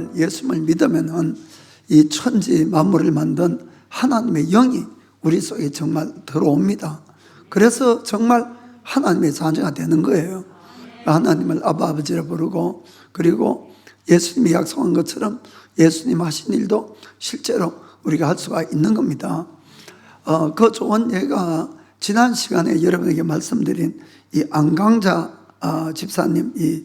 정말 예수님을 믿으면은 이 천지 만물을 만든 하나님의 영이 우리 속에 정말 들어옵니다. 그래서 정말 하나님의 자녀가 되는 거예요. 하나님을 아바 아버지라 부르고, 그리고 예수님이 약속한 것처럼 예수님 하신 일도 실제로 우리가 할 수가 있는 겁니다. 그 좋은 예가 지난 시간에 여러분에게 말씀드린 이 안강자 집사님, 이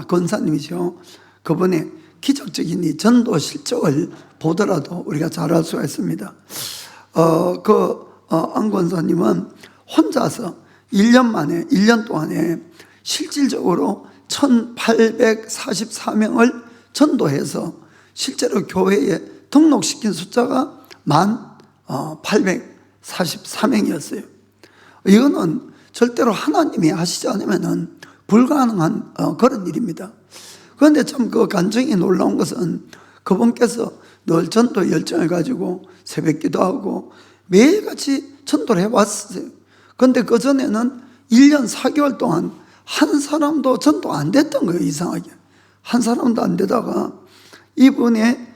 권사님이죠. 그분의 기적적인 이 전도 실적을 보더라도 우리가 잘 알 수가 있습니다. 안 권사님은 혼자서 1년 동안에 실질적으로 1844명을 전도해서 실제로 교회에 등록시킨 숫자가 1844명이었어요. 이거는 절대로 하나님이 하시지 않으면 불가능한 그런 일입니다. 그런데 참 그 간증이 놀라운 것은 그분께서 늘 전도 열정을 가지고 새벽 기도하고 매일같이 전도를 해왔어요. 그런데 그 전에는 1년 4개월 동안 한 사람도 전도 안 됐던 거예요. 이상하게 한 사람도 안 되다가 이분의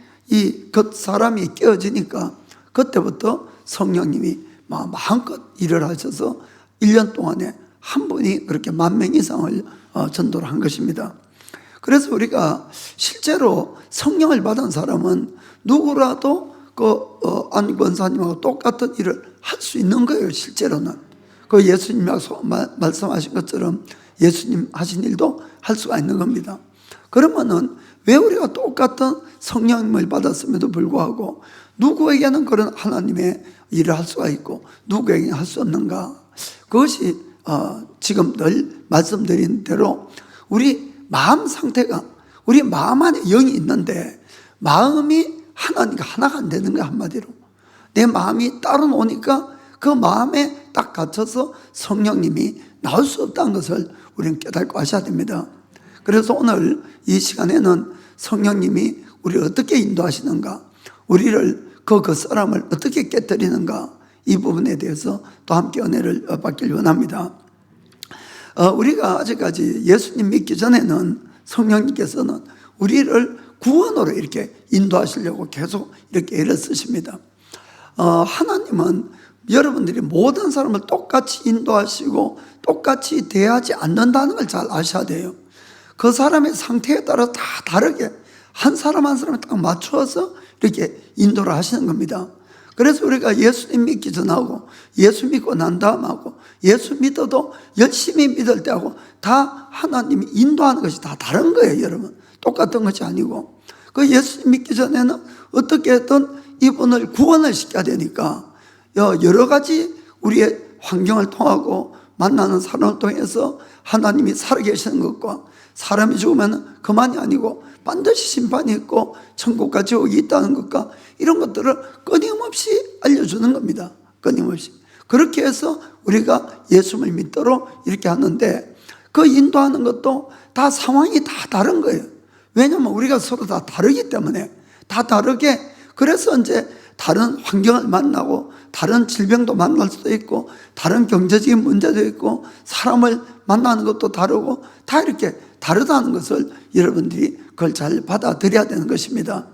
그 사람이 깨어지니까 그때부터 성령님이 마음껏 일을 하셔서 1년 동안에 한 분이 그렇게 10,000명 이상을 전도를 한 것입니다. 그래서 우리가 실제로 성령을 받은 사람은 누구라도 안 권사님하고 똑같은 일을 할 수 있는 거예요. 실제로는 예수님이 말씀하신 것처럼 예수님 하신 일도 할 수가 있는 겁니다. 그러면은 왜 우리가 똑같은 성령님을 받았음에도 불구하고 누구에게는 그런 하나님의 일을 할 수가 있고 누구에게는 할 수 없는가? 그것이 지금 늘 말씀드린 대로 우리 마음 상태가, 우리 마음 안에 영이 있는데 마음이 하나님과 하나가 안 되는 거야. 한마디로 내 마음이 따로 노니까 그 마음에 딱 갇혀서 성령님이 나올 수 없다는 것을 우리는 깨닫고 하셔야 됩니다. 그래서 오늘 이 시간에는 성령님이 우리를 어떻게 인도하시는가, 우리를 그 사람을 어떻게 깨뜨리는가, 이 부분에 대해서 또 함께 은혜를 받길 원합니다. 우리가 아직까지 예수님 믿기 전에는 성령님께서는 우리를 구원으로 이렇게 인도하시려고 계속 이렇게 애를 쓰십니다. 하나님은 여러분들이 모든 사람을 똑같이 인도하시고 똑같이 대하지 않는다는 걸 잘 아셔야 돼요. 그 사람의 상태에 따라 다 다르게 한 사람 한 사람에 딱 맞추어서 이렇게 인도를 하시는 겁니다. 그래서 우리가 예수님 믿기 전하고 예수 믿고 난 다음하고 예수 믿어도 열심히 믿을 때하고 다 하나님이 인도하는 것이 다 다른 거예요. 여러분, 똑같은 것이 아니고 그 예수 믿기 전에는 어떻게든 이분을 구원을 시켜야 되니까 여러 가지 우리의 환경을 통하고 만나는 사람을 통해서 하나님이 살아계시는 것과 사람이 죽으면 그만이 아니고 반드시 심판이 있고 천국과 지옥이 있다는 것과 이런 것들을 끊임없이 알려주는 겁니다. 끊임없이. 그렇게 해서 우리가 예수를 믿도록 이렇게 하는데 그 인도하는 것도 다 상황이 다 다른 거예요. 왜냐하면 우리가 서로 다 다르기 때문에 다 다르게, 그래서 이제 다른 환경을 만나고 다른 질병도 만날 수도 있고 다른 경제적인 문제도 있고 사람을 만나는 것도 다르고 다 이렇게 다르다는 것을 여러분들이 그걸 잘 받아들여야 되는 것입니다.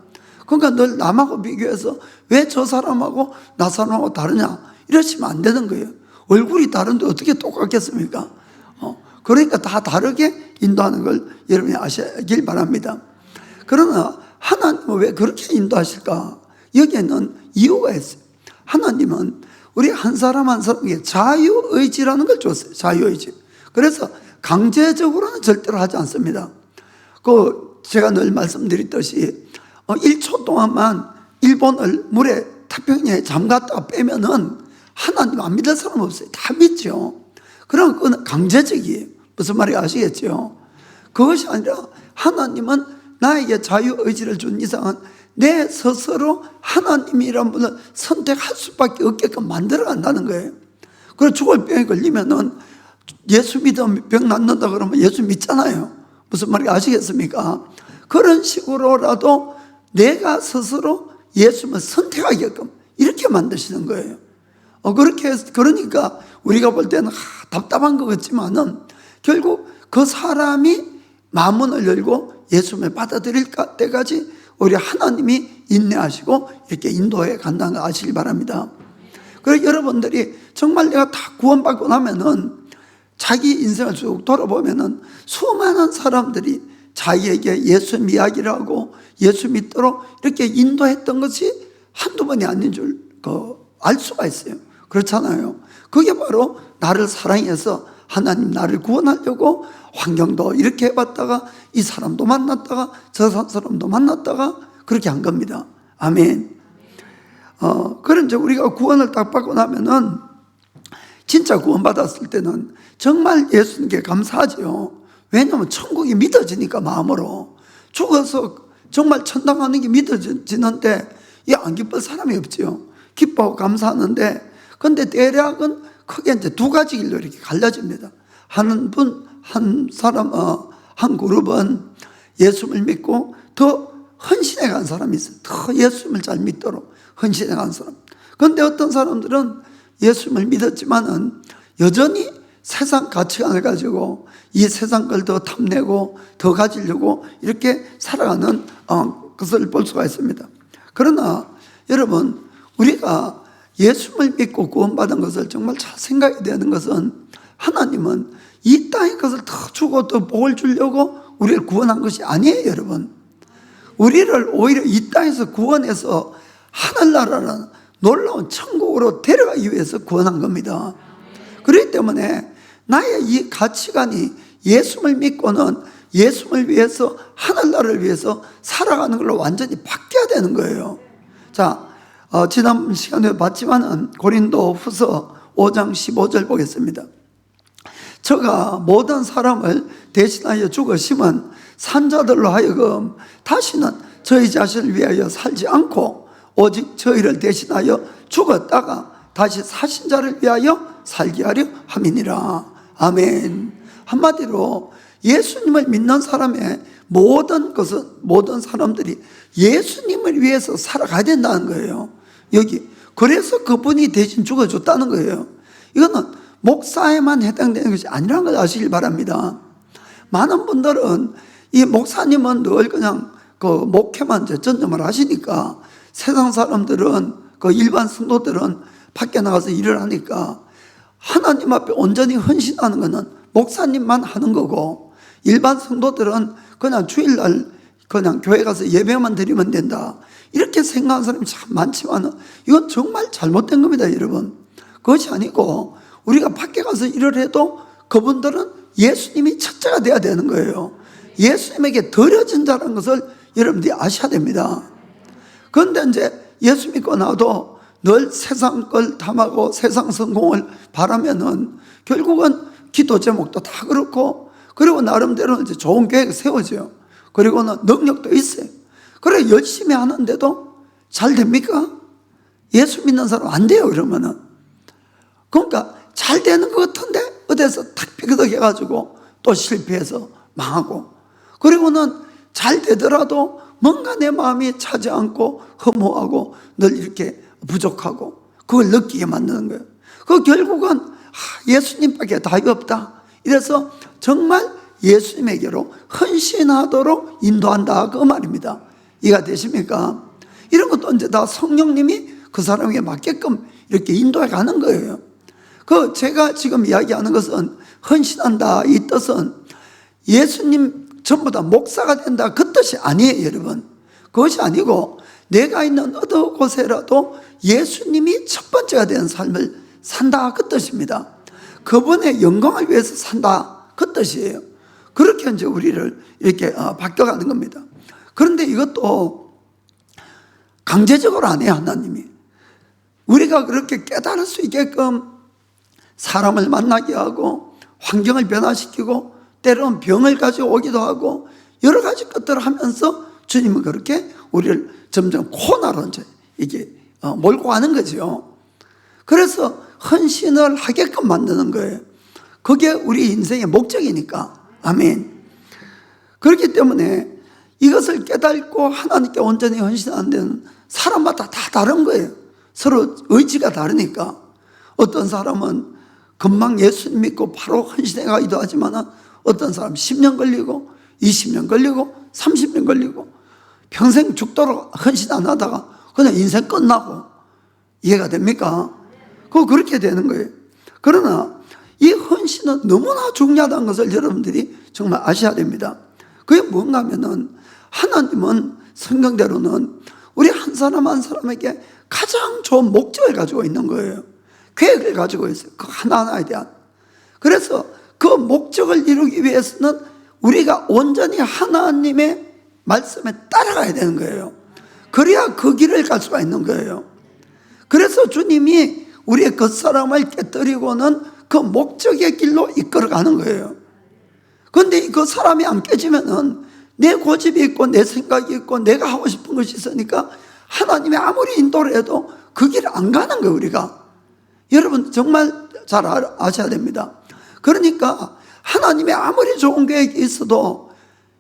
그러니까 늘 남하고 비교해서 왜 저 사람하고 나 사람하고 다르냐 이러시면 안 되는 거예요. 얼굴이 다른데 어떻게 똑같겠습니까? 그러니까 다 다르게 인도하는 걸 여러분이 아시길 바랍니다. 그러나 하나님은 왜 그렇게 인도하실까? 여기에는 이유가 있어요. 하나님은 우리 한 사람 한 사람에게 자유의지라는 걸 줬어요. 자유의지. 그래서 강제적으로는 절대로 하지 않습니다. 제가 늘 말씀드렸듯이 1초 동안만 일본을 물에 태평양에 잠갔다가 빼면은 하나님 안 믿을 사람 없어요. 다 믿죠. 그럼 그건 강제적이에요. 무슨 말인지 아시겠죠? 그것이 아니라 하나님은 나에게 자유의지를 준 이상은 내 스스로 하나님이란 분을 선택할 수밖에 없게끔 만들어 간다는 거예요. 그리고 죽을 병에 걸리면은 예수 믿으면 병 낫는다 그러면 예수 믿잖아요. 무슨 말인지 아시겠습니까? 그런 식으로라도 내가 스스로 예수를 선택하게끔 이렇게 만드시는 거예요. 그렇게 해서, 그러니까 우리가 볼 때는 답답한 것 같지만은 결국 그 사람이 마음문을 열고 예수를 받아들일 때까지 우리 하나님이 인내하시고 이렇게 인도해 간다는 거 아시길 바랍니다. 그래서 여러분들이 정말 내가 다 구원받고 나면은 자기 인생을 쭉 돌아보면은 수많은 사람들이 자기에게 예수 이야기를 하고 예수 믿도록 이렇게 인도했던 것이 한두 번이 아닌 줄 알 수가 있어요. 그렇잖아요. 그게 바로 나를 사랑해서 하나님 나를 구원하려고 환경도 이렇게 해봤다가 이 사람도 만났다가 저 사람도 만났다가 그렇게 한 겁니다. 아멘. 그런 이제 우리가 구원을 딱 받고 나면은 진짜 구원받았을 때는 정말 예수님께 감사하죠. 왜냐하면 천국이 믿어지니까 마음으로 죽어서 정말 천당 가는 게 믿어지는데 안 기쁠 사람이 없지요. 기뻐하고 감사하는데 근데 대략은 크게 이제 두 가지 길로 이렇게 갈라집니다. 한 사람, 한 그룹은 예수를 믿고 더 헌신해 간 사람이 있어요. 더 예수를 잘 믿도록 헌신해 간 사람. 그런데 어떤 사람들은 예수를 믿었지만은 여전히 세상 가치관을 가지고 이 세상 걸 더 탐내고 더 가지려고 이렇게 살아가는 것을 볼 수가 있습니다. 그러나 여러분, 우리가 예수를 믿고 구원받은 것을 정말 잘 생각해야 되는 것은 하나님은 이 땅의 것을 더 주고 더 복을 주려고 우리를 구원한 것이 아니에요, 여러분. 우리를 오히려 이 땅에서 구원해서 하늘나라라는 놀라운 천국으로 데려가기 위해서 구원한 겁니다. 그렇기 때문에 나의 이 가치관이 예수를 믿고는 예수를 위해서 하늘나라를 위해서 살아가는 걸로 완전히 바뀌어야 되는 거예요. 자, 지난 시간에 봤지만은 고린도 후서 5장 15절 보겠습니다. 저가 모든 사람을 대신하여 죽으심은 산자들로 하여금 다시는 저희 자신을 위하여 살지 않고 오직 저희를 대신하여 죽었다가 다시 사신 자를 위하여 살게 하려 함이니라. 아멘. 한마디로 예수님을 믿는 사람의 모든 것은, 모든 사람들이 예수님을 위해서 살아가야 된다는 거예요. 여기. 그래서 그분이 대신 죽어줬다는 거예요. 이거는 목사에만 해당되는 것이 아니라는 걸 아시길 바랍니다. 많은 분들은 이 목사님은 늘 그냥 목회만 전념을 하시니까 세상 사람들은 일반 성도들은 밖에 나가서 일을 하니까 하나님 앞에 온전히 헌신하는 것은 목사님만 하는 거고 일반 성도들은 그냥 주일날 그냥 교회 가서 예배만 드리면 된다 이렇게 생각하는 사람이 참 많지만 이건 정말 잘못된 겁니다, 여러분. 그것이 아니고 우리가 밖에 가서 일을 해도 그분들은 예수님이 첫째가 돼야 되는 거예요. 예수님에게 드려진 자라는 것을 여러분들이 아셔야 됩니다. 그런데 이제 예수 믿고 나도 늘 세상 걸 탐하고 세상 성공을 바라면은 결국은 기도 제목도 다 그렇고 그리고 나름대로 이제 좋은 계획을 세워져요. 그리고는 능력도 있어요. 그래 열심히 하는데도 잘 됩니까? 예수 믿는 사람 안 돼요, 그러면은. 그러니까 잘 되는 것 같은데 어디서 탁 삐그덕해가지고 또 실패해서 망하고 그리고는 잘 되더라도 뭔가 내 마음이 차지 않고 허무하고 늘 이렇게 부족하고 그걸 느끼게 만드는 거예요. 그 결국은 예수님밖에 답이 없다. 이래서 정말 예수님에게로 헌신하도록 인도한다 그 말입니다. 이해가 되십니까? 이런 것도 이제 다 성령님이 그 사람에게 맞게끔 이렇게 인도해 가는 거예요. 제가 지금 이야기하는 것은 헌신한다 이 뜻은 예수님 전부 다 목사가 된다 그 뜻이 아니에요, 여러분. 그것이 아니고 내가 있는 어느 곳에라도 예수님이 첫 번째가 된 삶을 산다 그 뜻입니다. 그분의 영광을 위해서 산다 그 뜻이에요. 그렇게 이제 우리를 이렇게 바뀌어가는 겁니다. 그런데 이것도 강제적으로 안 해요, 하나님이. 우리가 그렇게 깨달을 수 있게끔 사람을 만나게 하고 환경을 변화시키고 때로는 병을 가지고 오기도 하고 여러 가지 것들을 하면서 주님은 그렇게 우리를 점점 코너로 이제 이게 몰고 가는 거죠. 그래서 헌신을 하게끔 만드는 거예요. 그게 우리 인생의 목적이니까. 아멘. 그렇기 때문에 이것을 깨닫고 하나님께 온전히 헌신하는 데는 사람마다 다 다른 거예요. 서로 의지가 다르니까. 어떤 사람은 금방 예수님 믿고 바로 헌신해 가기도 하지만 어떤 사람 10년 걸리고 20년 걸리고 30년 걸리고 평생 죽도록 헌신 안 하다가 그냥 인생 끝나고, 이해가 됩니까? 그렇게 되는 거예요. 그러나 이 헌신은 너무나 중요하다는 것을 여러분들이 정말 아셔야 됩니다. 그게 뭔가 하면은, 하나님은 성경대로는 우리 한 사람 한 사람에게 가장 좋은 목적을 가지고 있는 거예요. 계획을 가지고 있어요. 그 하나하나에 대한. 그래서 그 목적을 이루기 위해서는 우리가 온전히 하나님의 말씀에 따라가야 되는 거예요. 그래야 그 길을 갈 수가 있는 거예요. 그래서 주님이 우리의 겉사람을 깨뜨리고는 그 목적의 길로 이끌어가는 거예요. 그런데 그 사람이 안 깨지면은 내 고집이 있고 내 생각이 있고 내가 하고 싶은 것이 있으니까 하나님이 아무리 인도를 해도 그 길을 안 가는 거예요, 우리가. 여러분 정말 잘 아셔야 됩니다. 그러니까 하나님의 아무리 좋은 계획이 있어도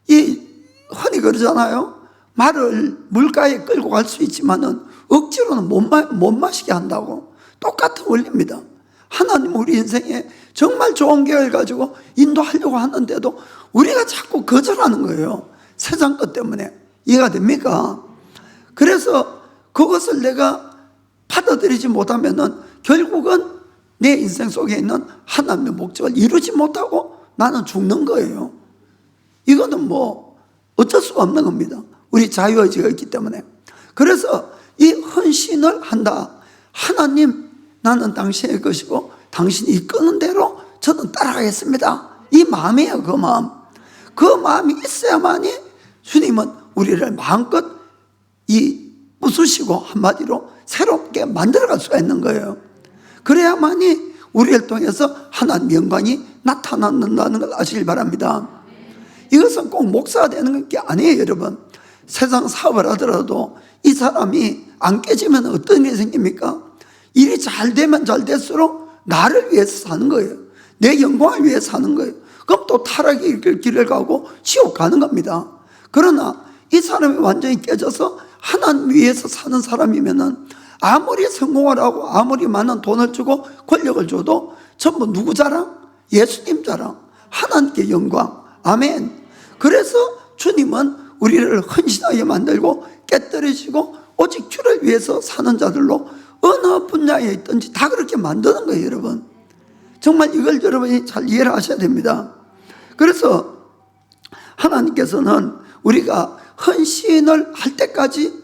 흔히 그러잖아요. 말을 물가에 끌고 갈 수 있지만은 억지로는 못 마시게 한다고. 똑같은 원리입니다. 하나님 우리 인생에 정말 좋은 계획을 가지고 인도하려고 하는데도 우리가 자꾸 거절하는 거예요. 세상 것 때문에. 이해가 됩니까? 그래서 그것을 내가 받아들이지 못하면은 결국은 내 인생 속에 있는 하나님의 목적을 이루지 못하고 나는 죽는 거예요. 이거는 뭐 어쩔 수가 없는 겁니다. 우리 자유의지가 있기 때문에. 그래서 이 헌신을 한다. 하나님, 나는 당신의 것이고 당신이 이끄는 대로 저는 따라가겠습니다. 이 마음이에요. 그 마음. 그 마음이 있어야만이 주님은 우리를 마음껏 부수시고 한마디로 새롭게 만들어갈 수가 있는 거예요. 그래야만이 우리를 통해서 하나님의 영광이 나타난다는 걸 아시길 바랍니다. 이것은 꼭 목사가 되는 게 아니에요, 여러분. 세상 사업을 하더라도 이 사람이 안 깨지면 어떤 일이 생깁니까? 일이 잘 되면 잘 될수록 나를 위해서 사는 거예요. 내 영광을 위해서 사는 거예요. 그럼 또 타락의 길을 가고 지옥 가는 겁니다. 그러나 이 사람이 완전히 깨져서 하나님 위해서 사는 사람이면은 아무리 성공을 하고 아무리 많은 돈을 주고 권력을 줘도 전부 누구 자랑? 예수님 자랑. 하나님께 영광. 아멘. 그래서 주님은 우리를 헌신하게 만들고 깨뜨리시고 오직 주를 위해서 사는 자들로 어느 분야에 있든지 다 그렇게 만드는 거예요, 여러분. 정말 이걸 여러분이 잘 이해를 하셔야 됩니다. 그래서 하나님께서는 우리가 헌신을 할 때까지,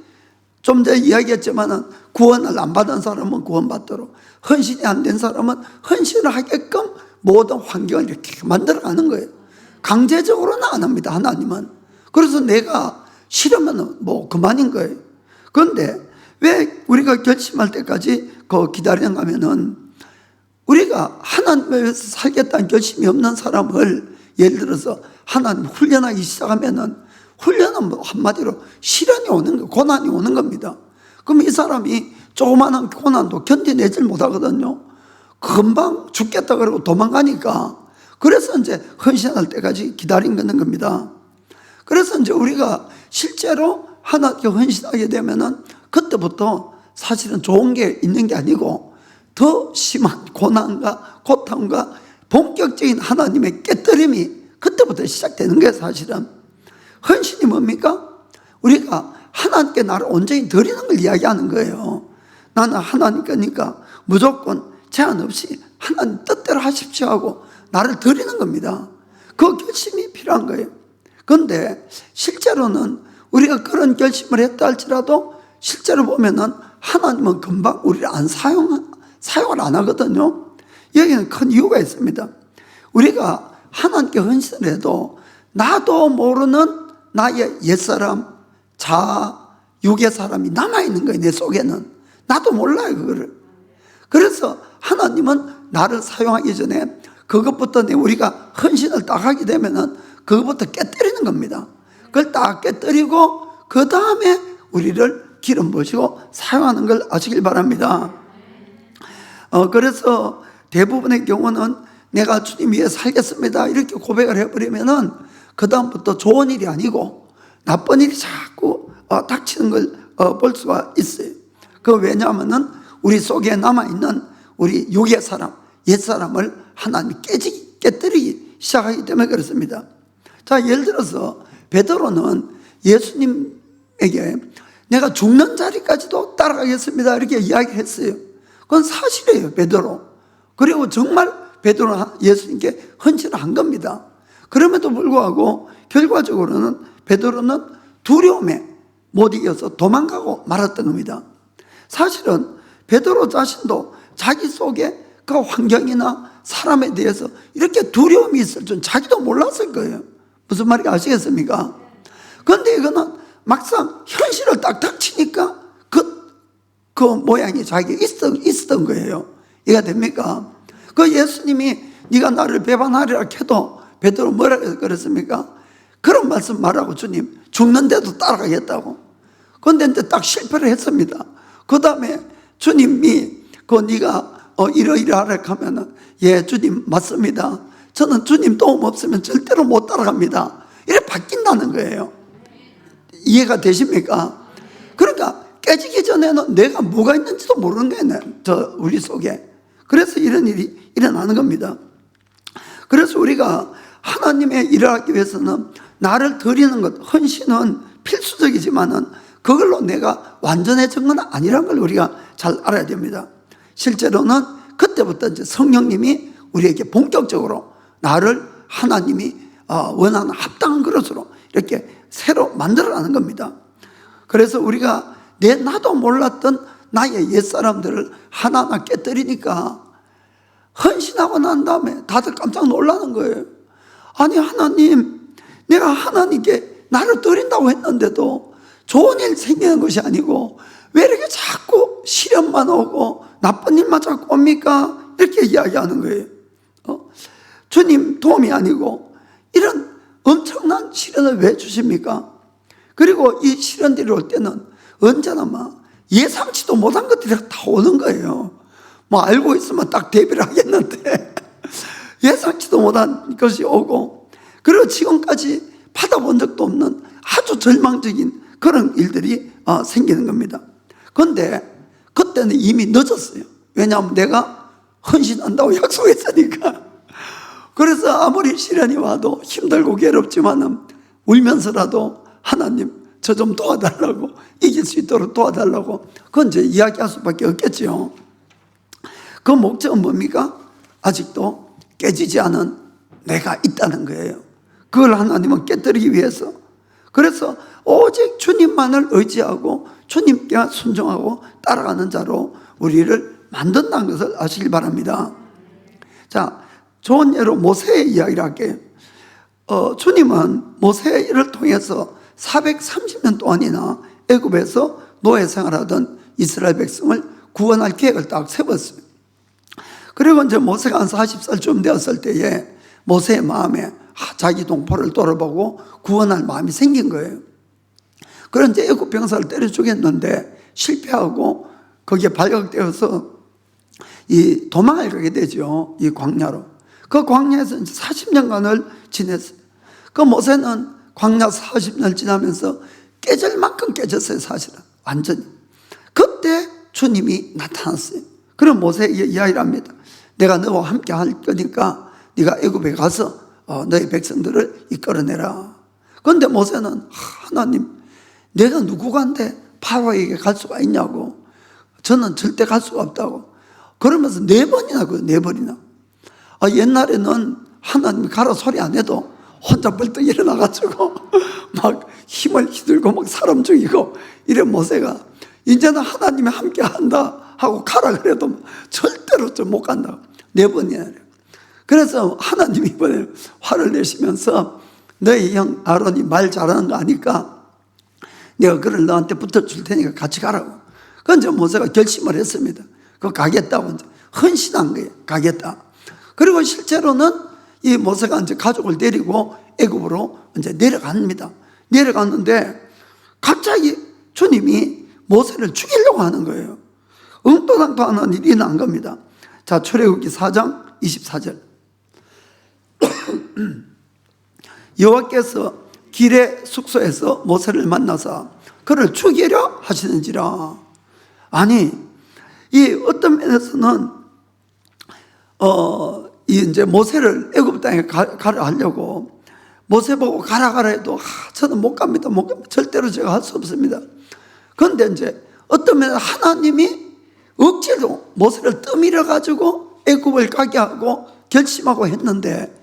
좀 전에 이야기했지만은 구원을 안 받은 사람은 구원받도록, 헌신이 안 된 사람은 헌신을 하게끔 모든 환경을 이렇게 만들어가는 거예요. 강제적으로는 안 합니다, 하나님은. 그래서 내가 싫으면 뭐 그만인 거예요. 그런데 왜 우리가 결심할 때까지 기다리는가 하면은, 우리가 하나님을 위해서 살겠다는 결심이 없는 사람을 예를 들어서 하나님 훈련하기 시작하면은, 훈련은 뭐 한마디로 시련이 오는 거예요. 고난이 오는 겁니다. 그럼 이 사람이 조그마한 고난도 견뎌내질 못하거든요. 금방 죽겠다 그러고 도망가니까. 그래서 이제 헌신할 때까지 기다리는 겁니다. 그래서 이제 우리가 실제로 하나님께 헌신하게 되면은 그때부터 사실은 좋은 게 있는 게 아니고 더 심한 고난과 고통과 본격적인 하나님의 깨뜨림이 그때부터 시작되는 거예요, 사실은. 헌신이 뭡니까? 우리가 하나님께 나를 온전히 드리는 걸 이야기하는 거예요. 나는 하나님 거니까 무조건 제한 없이 하나님 뜻대로 하십시오 하고 나를 드리는 겁니다. 그 결심이 필요한 거예요. 그런데 실제로는 우리가 그런 결심을 했다 할지라도 실제로 보면은 하나님은 금방 우리를 사용을 안 하거든요. 여기는 큰 이유가 있습니다. 우리가 하나님께 헌신을 해도 나도 모르는 나의 옛사람, 육의 사람이 남아있는 거예요, 내 속에는. 나도 몰라요, 그거를. 그래서 하나님은 나를 사용하기 전에 그것부터 우리가 헌신을 딱 하게 되면은 그것부터 깨뜨리는 겁니다. 그걸 딱 깨뜨리고 그 다음에 우리를 기름 부으시고 사용하는 걸 아시길 바랍니다. 그래서 대부분의 경우는 내가 주님 위해 살겠습니다 이렇게 고백을 해버리면은 그 다음부터 좋은 일이 아니고 나쁜 일이 자꾸 닥치는 걸 볼 수가 있어요. 왜냐하면은 우리 속에 남아있는 우리 육의 사람, 옛사람을 하나님이 깨뜨리기 시작하기 때문에 그렇습니다. 자, 예를 들어서 베드로는 예수님 사람에게 내가 죽는 자리까지도 따라가겠습니다 이렇게 이야기했어요. 그건 사실이에요, 베드로. 그리고 정말 베드로는 예수님께 헌신을 한 겁니다. 그럼에도 불구하고 결과적으로는 베드로는 두려움에 못 이겨서 도망가고 말았던 겁니다. 사실은 베드로 자신도 자기 속에 그 환경이나 사람에 대해서 이렇게 두려움이 있을 줄 자기도 몰랐을 거예요. 무슨 말인지 아시겠습니까? 그런데 이거는 막상 현실을 딱 닥치니까 그 모양이 자기가 있었던 거예요. 이해가 됩니까? 그 예수님이 네가 나를 배반하리라 해도 베드로 뭐라 그랬습니까? 그런 말씀 말하고 주님 죽는데도 따라가겠다고. 그런데 이제 딱 실패를 했습니다. 그 다음에 주님이 네가 이러이러하라 하면은 예 주님 맞습니다. 저는 주님 도움 없으면 절대로 못 따라갑니다. 이렇게 바뀐다는 거예요. 이해가 되십니까? 그러니까 깨지기 전에는 내가 뭐가 있는지도 모르는 거예요. 우리 속에. 그래서 이런 일이 일어나는 겁니다. 그래서 우리가 하나님의 일을 하기 위해서는 나를 드리는 것, 헌신은 필수적이지만은 그걸로 내가 완전해진 건 아니라는 걸 우리가 잘 알아야 됩니다. 실제로는 그때부터 이제 성령님이 우리에게 본격적으로 나를 하나님이 원하는 합당한 그릇으로 이렇게 새로 만들어가는 겁니다. 그래서 우리가 나도 몰랐던 나의 옛사람들을 하나하나 깨뜨리니까 헌신하고 난 다음에 다들 깜짝 놀라는 거예요. 아니 하나님, 내가 하나님께 나를 드린다고 했는데도 좋은 일 생기는 것이 아니고 왜 이렇게 자꾸 시련만 오고 나쁜 일만 자꾸 옵니까? 이렇게 이야기하는 거예요. 주님 도움이 아니고 이런 엄청난 시련을 왜 주십니까? 그리고 이 시련들이 올 때는 언제나 막 예상치도 못한 것들이 다 오는 거예요. 뭐 알고 있으면 딱 대비를 하겠는데 예상치도 못한 것이 오고, 그리고 지금까지 받아본 적도 없는 아주 절망적인 그런 일들이 생기는 겁니다. 그런데 그때는 이미 늦었어요. 왜냐하면 내가 헌신한다고 약속했으니까. 그래서 아무리 시련이 와도 힘들고 괴롭지만은 울면서라도 하나님 저 좀 도와달라고, 이길 수 있도록 도와달라고, 그건 이제 이야기할 수밖에 없겠죠. 그 목적은 뭡니까? 아직도 깨지지 않은 내가 있다는 거예요. 그걸 하나님은 깨뜨리기 위해서. 그래서 오직 주님만을 의지하고 주님께 순종하고 따라가는 자로 우리를 만든다는 것을 아시길 바랍니다. 자, 좋은 예로 모세의 이야기를 할게요. 주님은 모세의 일을 통해서 430년 동안이나 애굽에서 노예 생활하던 이스라엘 백성을 구원할 계획을 딱 세웠어요. 그리고 이제 모세가 한 40살쯤 되었을 때에 모세의 마음에 자기 동포를 돌아보고 구원할 마음이 생긴 거예요. 그런데 애굽 병사를 때려 죽였는데 실패하고 거기에 발각되어서 이 도망을 가게 되죠. 이 광야로. 그 광야에서 이제 40년간을 지냈어요. 그 모세는 광야 40년 지나면서 깨질 만큼 깨졌어요, 사실은. 완전히. 그때 주님이 나타났어요. 그럼 모세에게 이야기를 합니다. 내가 너와 함께 할 거니까 네가 애굽에 가서 너의 백성들을 이끌어내라. 그런데 모세는 하나님, 내가 누구간데 파라오에게 갈 수가 있냐고. 저는 절대 갈 수가 없다고. 그러면서 4번이나 그래요, 4번이나. 옛날에는 하나님이 가라 소리 안 해도 혼자 벌떡 일어나가지고 막 힘을 휘둘고 막 사람 죽이고 이런 모세가 이제는 하나님이 함께 한다 하고 가라 그래도 절대로 좀 못 간다. 4번이나. 그래서 하나님이 이번에 화를 내시면서 너희 형 아론이 말 잘하는 거 아니까 내가 그를 너한테 붙어줄 테니까 같이 가라고. 그런데 모세가 결심을 했습니다. 그거 가겠다고 이제 헌신한 거예요. 가겠다. 그리고 실제로는 이 모세가 이제 가족을 데리고 애굽으로 이제 내려갑니다. 내려갔는데 갑자기 주님이 모세를 죽이려고 하는 거예요. 엉뚱당통하는 일이 난 겁니다. 자, 출애굽기 4장 24절. 여호와께서 길의 숙소에서 모세를 만나사 그를 죽이려 하시는지라. 아니, 이 어떤 면에서는 이제 모세를 애굽 땅에 가려 하려고 모세 보고 가라 가라 해도 저는 못 갑니다. 못 갑니다. 절대로 제가 할 수 없습니다. 그런데 이제 어떤 면에 하나님이 억지로 모세를 떠밀어 가지고 애굽을 가게 하고 결심하게 했는데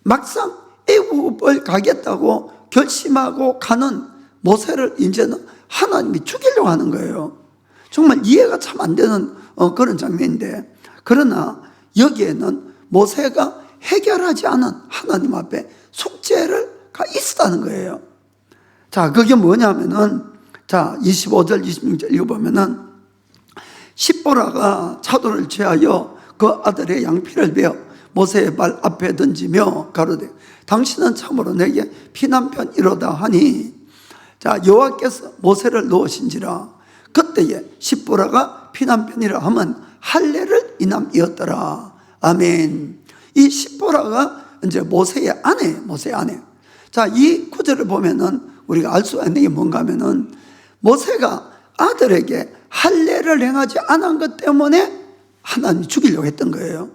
막상 애굽을 가겠다고 결심하고 가는 모세를 이제는 하나님이 죽이려고 하는 거예요. 정말 이해가 참 안 되는 그런 장면인데, 그러나 여기에는 모세가 해결하지 않은 하나님 앞에 숙제가 있었다는 거예요. 자, 그게 뭐냐면은, 자, 25절, 26절 읽어보면은, 십보라가 차도를 취하여 그 아들의 양피를 베어 모세의 발 앞에 던지며 가로되 당신은 참으로 내게 피난편이로다 하니, 자, 여호와께서 모세를 놓으신지라. 그때에 십보라가 피난편이라 하면 할례를 이남이었더라. 아멘. 이 십보라가 이제 모세의 아내. 자, 이 구절을 보면은 우리가 알 수 있는 게 뭔가 하면은, 모세가 아들에게 할례를 행하지 않은 것 때문에 하나님이 죽이려고 했던 거예요.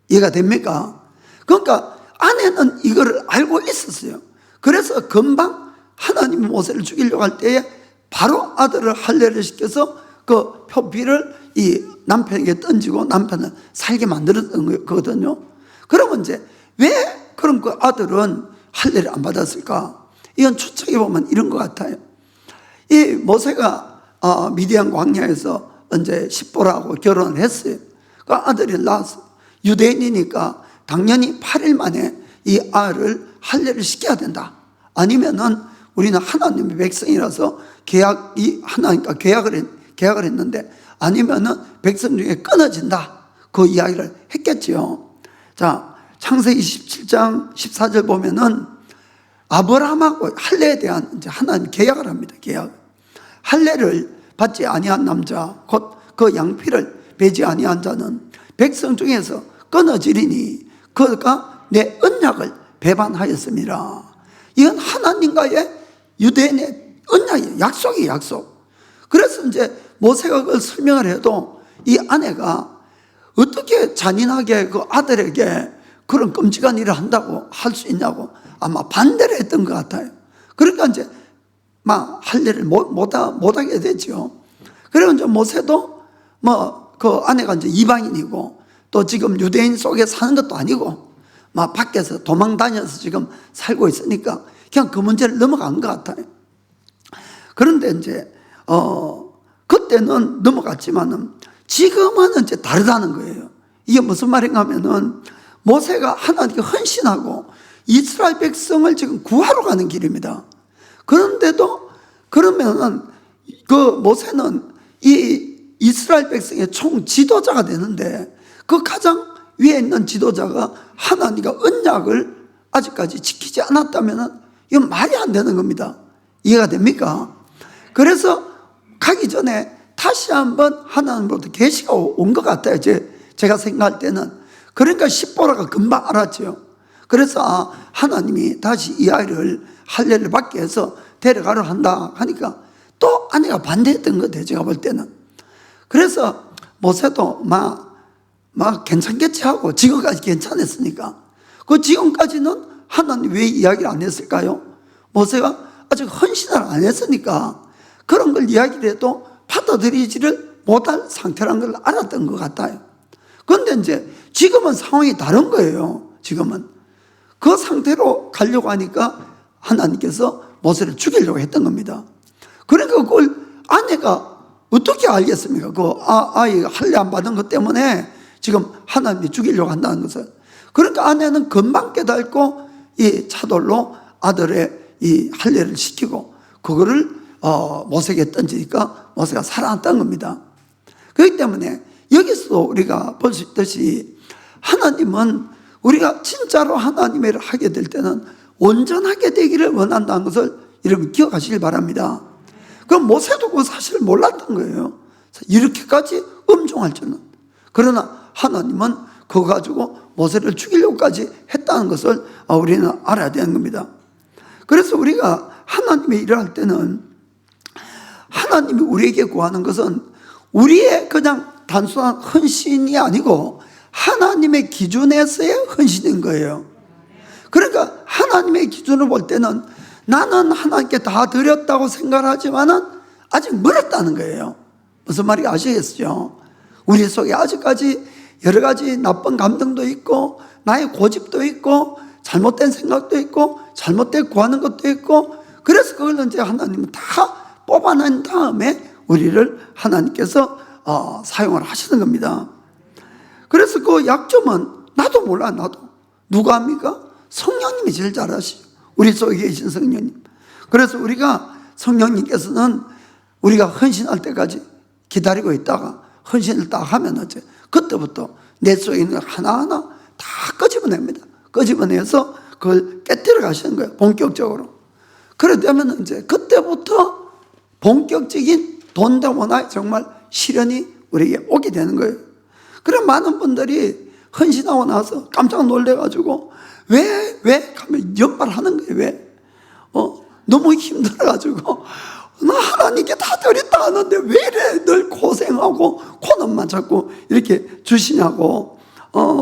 이해가 됩니까? 그러니까 아내는 이거를 알고 있었어요. 그래서 금방 하나님이 모세를 죽이려고 할 때에 바로 아들을 할례를 시켜서 그 표피를 이 남편에게 던지고 남편을 살게 만들었던 거거든요. 그러면 이제 왜 그럼 그 아들은 할례를 안 받았을까? 이건 추측해 보면 이런 것 같아요. 이 모세가 미디안 광야에서 이제 십보라하고 결혼을 했어요. 그 아들이 낳았어. 유대인이니까 당연히 8일 만에 이 아이를 할례를 시켜야 된다. 아니면은 우리는 하나님의 백성이라서 하나님과 계약을 했는데, 아니면은 백성 중에 끊어진다. 그 이야기를 했겠지요. 자, 창세기 27장 14절 보면은 아브라함하고 할례에 대한 이제 하나님 계약을 합니다. 할례를 받지 아니한 남자, 곧 그 양피를 베지 아니한 자는 백성 중에서 끊어지리니 그가 내 언약을 배반하였습니다. 이건 하나님과의 유대인의 언약이에요. 약속이에요, 약속. 그래서 이제 모세가 그걸 설명을 해도 이 아내가 어떻게 잔인하게 그 아들에게 그런 끔찍한 일을 한다고 할 수 있냐고 아마 반대를 했던 것 같아요. 그러니까 이제 막 할례를 못하게 되죠. 그리고 이제 모세도 그 아내가 이제 이방인이고 또 지금 유대인 속에 사는 것도 아니고 막 밖에서 도망 다녀서 지금 살고 있으니까 그냥 그 문제를 넘어간 것 같아요. 그런데 이제 그때는 넘어갔지만은 지금은 이제 다르다는 거예요. 이게 무슨 말인가 하면은 모세가 하나님께 헌신하고 이스라엘 백성을 지금 구하러 가는 길입니다. 그런데도 그러면은 그 모세는 이 이스라엘 백성의 총 지도자가 되는데 그 가장 위에 있는 지도자가 하나님과 언약을 아직까지 지키지 않았다면 이건 말이 안 되는 겁니다. 이해가 됩니까? 그래서 가기 전에 다시 한번 하나님으로부터 계시가 온 것 같아요. 제가 생각할 때는. 그러니까 십보라가 금방 알았죠. 그래서 하나님이 다시 이 아이를 할례를 받게 해서 데려가려 한다 하니까 또 아내가 반대했던 것 같아요. 제가 볼 때는. 그래서 모세도 막 괜찮겠지 하고 지금까지 괜찮았으니까. 그 지금까지는 하나님 왜 이야기를 안 했을까요? 모세가 아직 헌신을 안 했으니까 그런 걸 이야기를 해도 받아들이지를 못할 상태라는 걸 알았던 것 같아요. 그런데 이제 지금은 상황이 다른 거예요. 지금은 그 상태로 가려고 하니까 하나님께서 모세를 죽이려고 했던 겁니다. 그러니까 그걸 아내가 어떻게 알겠습니까? 그 아이가 할례 안 받은 것 때문에 지금 하나님이 죽이려고 한다는 것을. 그러니까 아내는 금방 깨닫고 이 차돌로 아들의 이 할례를 시키고 그거를 모세에게 던지니까 모세가 살아났다는 겁니다. 그렇기 때문에 여기서 우리가 볼 수 있듯이 하나님은 우리가 진짜로 하나님의 일을 하게 될 때는 온전하게 되기를 원한다는 것을 여러분 기억하시길 바랍니다. 그럼 모세도 그 사실을 몰랐던 거예요. 이렇게까지 음종할 줄은. 그러나 하나님은 그거 가지고 모세를 죽이려고까지 했다는 것을 우리는 알아야 되는 겁니다. 그래서 우리가 하나님의 일을 할 때는 하나님이 우리에게 구하는 것은 우리의 그냥 단순한 헌신이 아니고 하나님의 기준에서의 헌신인 거예요. 그러니까 하나님의 기준으로 볼 때는 나는 하나님께 다 드렸다고 생각하지만은 아직 멀었다는 거예요. 무슨 말인지 아시겠죠? 우리 속에 아직까지 여러 가지 나쁜 감정도 있고 나의 고집도 있고 잘못된 생각도 있고 잘못된 구하는 것도 있고, 그래서 그걸 이제 하나님은 다 뽑아낸 다음에 우리를 하나님께서 사용을 하시는 겁니다. 그래서 그 약점은 나도 몰라. 나도 누가 합니까? 성령님이 제일 잘 아시죠. 우리 속에 계신 성령님. 그래서 우리가 성령님께서는 우리가 헌신할 때까지 기다리고 있다가 헌신을 딱 하면 이제 그때부터 내 속에 있는 걸 하나하나 다 끄집어냅니다. 끄집어내서 그걸 깨뜨려 가시는 거예요. 본격적으로. 그래 되면 이제 그때부터 본격적인 돈도 문화의 정말 실현이 우리에게 오게 되는 거예요. 그럼 많은 분들이 헌신하고 나서 깜짝 놀래가지고 왜? 하면 연발하는 거예요. 왜? 너무 힘들어가지고 나 하나님께 다 드렸다 하는데 왜 이래 늘 고생하고 코너만 자꾸 이렇게 주시냐고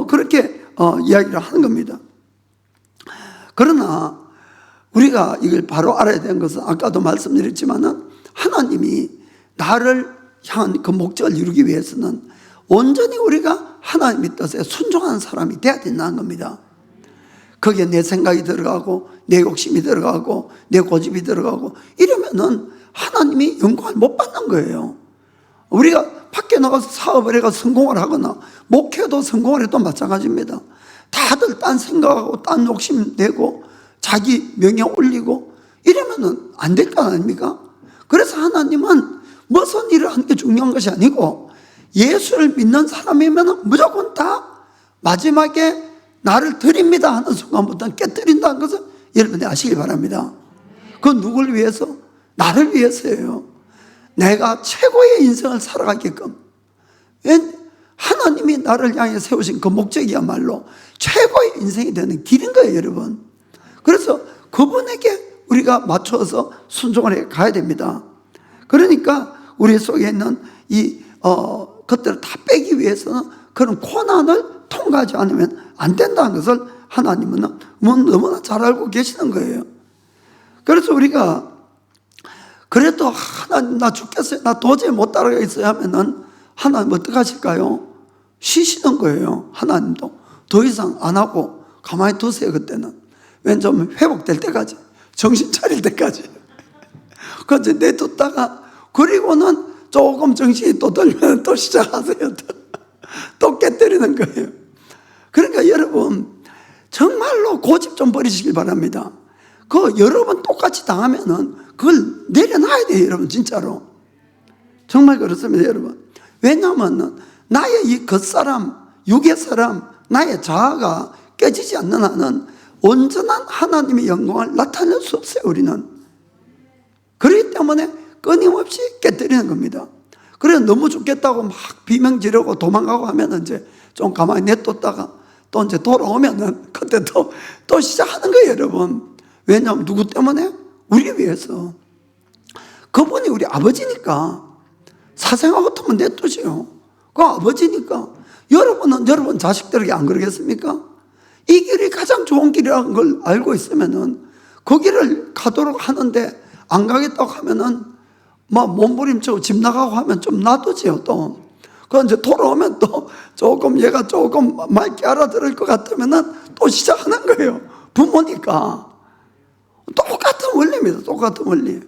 그렇게 이야기를 하는 겁니다. 그러나 우리가 이걸 바로 알아야 되는 것은 아까도 말씀드렸지만은 하나님이 나를 향한 그 목적을 이루기 위해서는 온전히 우리가 하나님의 뜻에 순종하는 사람이 돼야 된다는 겁니다. 거기에 내 생각이 들어가고 내 욕심이 들어가고 내 고집이 들어가고 이러면은 하나님이 영광을 못 받는 거예요. 우리가 밖에 나가서 사업을 해가 성공을 하거나 목회도 성공을 해도 마찬가지입니다. 다들 딴 생각하고 딴 욕심 내고 자기 명예 올리고 이러면은 안 될 거 아닙니까? 그래서 하나님은 무슨 일을 하는 게 중요한 것이 아니고 예수를 믿는 사람이면 무조건 다 마지막에 나를 드립니다 하는 순간부터 깨뜨린다는 것을 여러분이 아시기 바랍니다. 그건 누굴 위해서? 나를 위해서예요. 내가 최고의 인생을 살아가게끔. 하나님이 나를 향해 세우신 그 목적이야말로 최고의 인생이 되는 길인 거예요, 여러분. 그래서 그분에게 우리가 맞춰서 순종을 해 가야 됩니다. 그러니까 우리 속에 있는 것들을 다 빼기 위해서는 그런 고난을 통과하지 않으면 안 된다는 것을 하나님은 너무나 잘 알고 계시는 거예요. 그래서 우리가 그래도 하나님 나 죽겠어요, 나 도저히 못 따라가겠어요 하면은 하나님 어떻게 하실까요? 쉬시는 거예요. 하나님도 더 이상 안 하고 가만히 두세요. 그때는 왠좀 회복될 때까지, 정신 차릴 때까지. 그래서 내뒀다가 그리고는 조금 정신이 또 들면 또 시작하세요. 또 깨뜨리는 거예요. 그러니까 여러분 정말로 고집 좀 버리시길 바랍니다. 그 여러 번 똑같이 당하면은 그걸 내려놔야 돼요, 여러분. 진짜로 정말 그렇습니다, 여러분. 왜냐하면 나의 이 겉사람, 육의 사람, 나의 자아가 깨지지 않는 한은 온전한 하나님의 영광을 나타낼 수 없어요, 우리는. 그렇기 때문에 끊임없이 깨뜨리는 겁니다. 그래서 너무 죽겠다고 막 비명 지르고 도망가고 하면 이제 좀 가만히 냅뒀다가 또 이제 돌아오면은 그때 또 시작하는 거예요, 여러분. 왜냐하면 누구 때문에? 우리 위해서. 그분이 우리 아버지니까 사생활 같으면 냅두지요. 그 아버지니까. 여러분은 여러분 자식들에게 안 그러겠습니까? 이 길이 가장 좋은 길이라는 걸 알고 있으면은 그 길을 가도록 하는데 안 가겠다고 하면은 막 몸부림치고 집 나가고 하면 좀 놔두지요, 또. 그 이제 돌아오면 또 얘가 조금 맑게 알아들을 것 같으면은 또 시작하는 거예요. 부모니까. 똑같은 원리입니다. 똑같은 원리.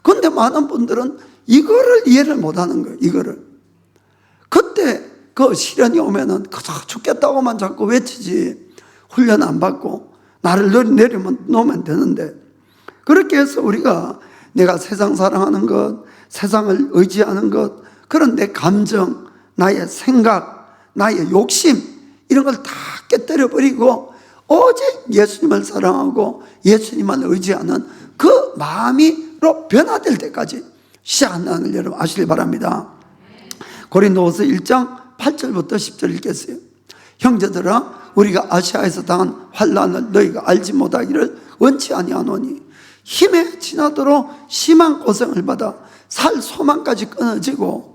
그런데 많은 분들은 이거를 이해를 못 하는 거예요, 이거를. 그때 그 시련이 오면은 죽겠다고만 자꾸 외치지 훈련 안 받고 나를 내려놓으면 되는데, 그렇게 해서 우리가 내가 세상 사랑하는 것, 세상을 의지하는 것, 그런 내 감정, 나의 생각, 나의 욕심 이런 걸 다 깨뜨려 버리고 오직 예수님을 사랑하고 예수님만 의지하는 그 마음으로 변화될 때까지 시작한다는 걸 여러분 아시길 바랍니다. 고린도후서 1장 8절부터 10절 읽겠어요. 형제들아, 우리가 아시아에서 당한 환난을 너희가 알지 못하기를 원치 아니하노니 힘에 지나도록 심한 고생을 받아 살 소망까지 끊어지고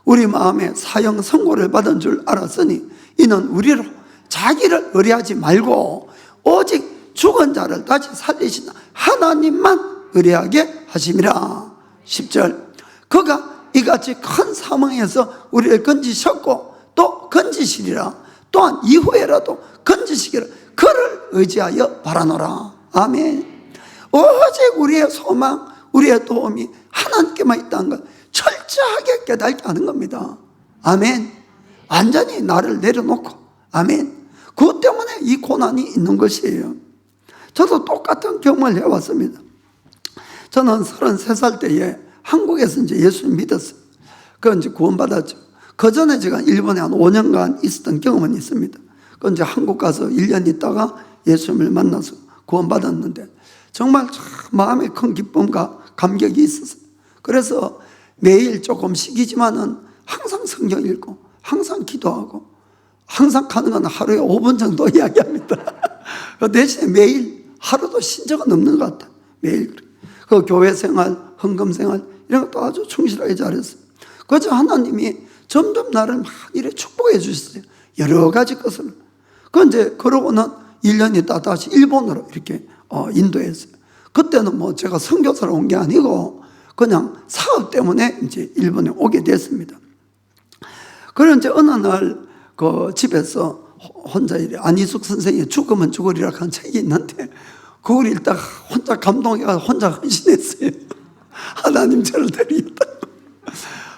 우리 마음에 사형 선고를 받은 줄 알았으니 이는 우리로 자기를 의뢰하지 말고 오직 죽은 자를 다시 살리신 하나님만 의뢰하게 하심이라. 10절, 그가 이같이 큰 사망에서 우리를 건지셨고 또 건지시리라. 또한 이후에라도 건지시기를 그를 의지하여 바라노라. 아멘. 오직 우리의 소망, 우리의 도움이 하나님께만 있다는 걸 철저하게 깨닫게 하는 겁니다. 아멘. 완전히 나를 내려놓고, 아멘. 그것 때문에 이 고난이 있는 것이에요. 저도 똑같은 경험을 해왔습니다. 저는 33살 때에 한국에서 이제 예수님 믿었어요. 그 이제 구원받았죠. 그 전에 제가 일본에 한 5년간 있었던 경험은 있습니다. 그 이제 한국 가서 1년 있다가 예수님을 만나서 구원받았는데 정말 참 마음에 큰 기쁨과 감격이 있었어요. 그래서 매일 조금 쉬기지만은 항상 성경 읽고 항상 기도하고 항상 가는 건 하루에 5분 정도 이야기합니다. 그 대신에 매일 하루도 쉰 적은 없는 것 같아요. 매일 그 교회 생활, 헌금 생활 이런 것도 아주 충실하게 잘했어요. 그래서 하나님이 점점 나를 막 이래 축복해 주셨어요. 여러 가지 것을. 그 이제 그러고는 1년 있다 다시 일본으로 이렇게 인도했어요. 그때는 뭐 제가 선교사로 온 게 아니고 그냥 사업 때문에 이제 일본에 오게 됐습니다. 그래서 이제 어느 날 그 집에서 혼자 이래 안희숙 선생의 죽으면 죽으리라 한 책이 있는데 그걸 읽다가 혼자 감동해서 혼자 헌신했어요. 하나님 저를 데리겠다.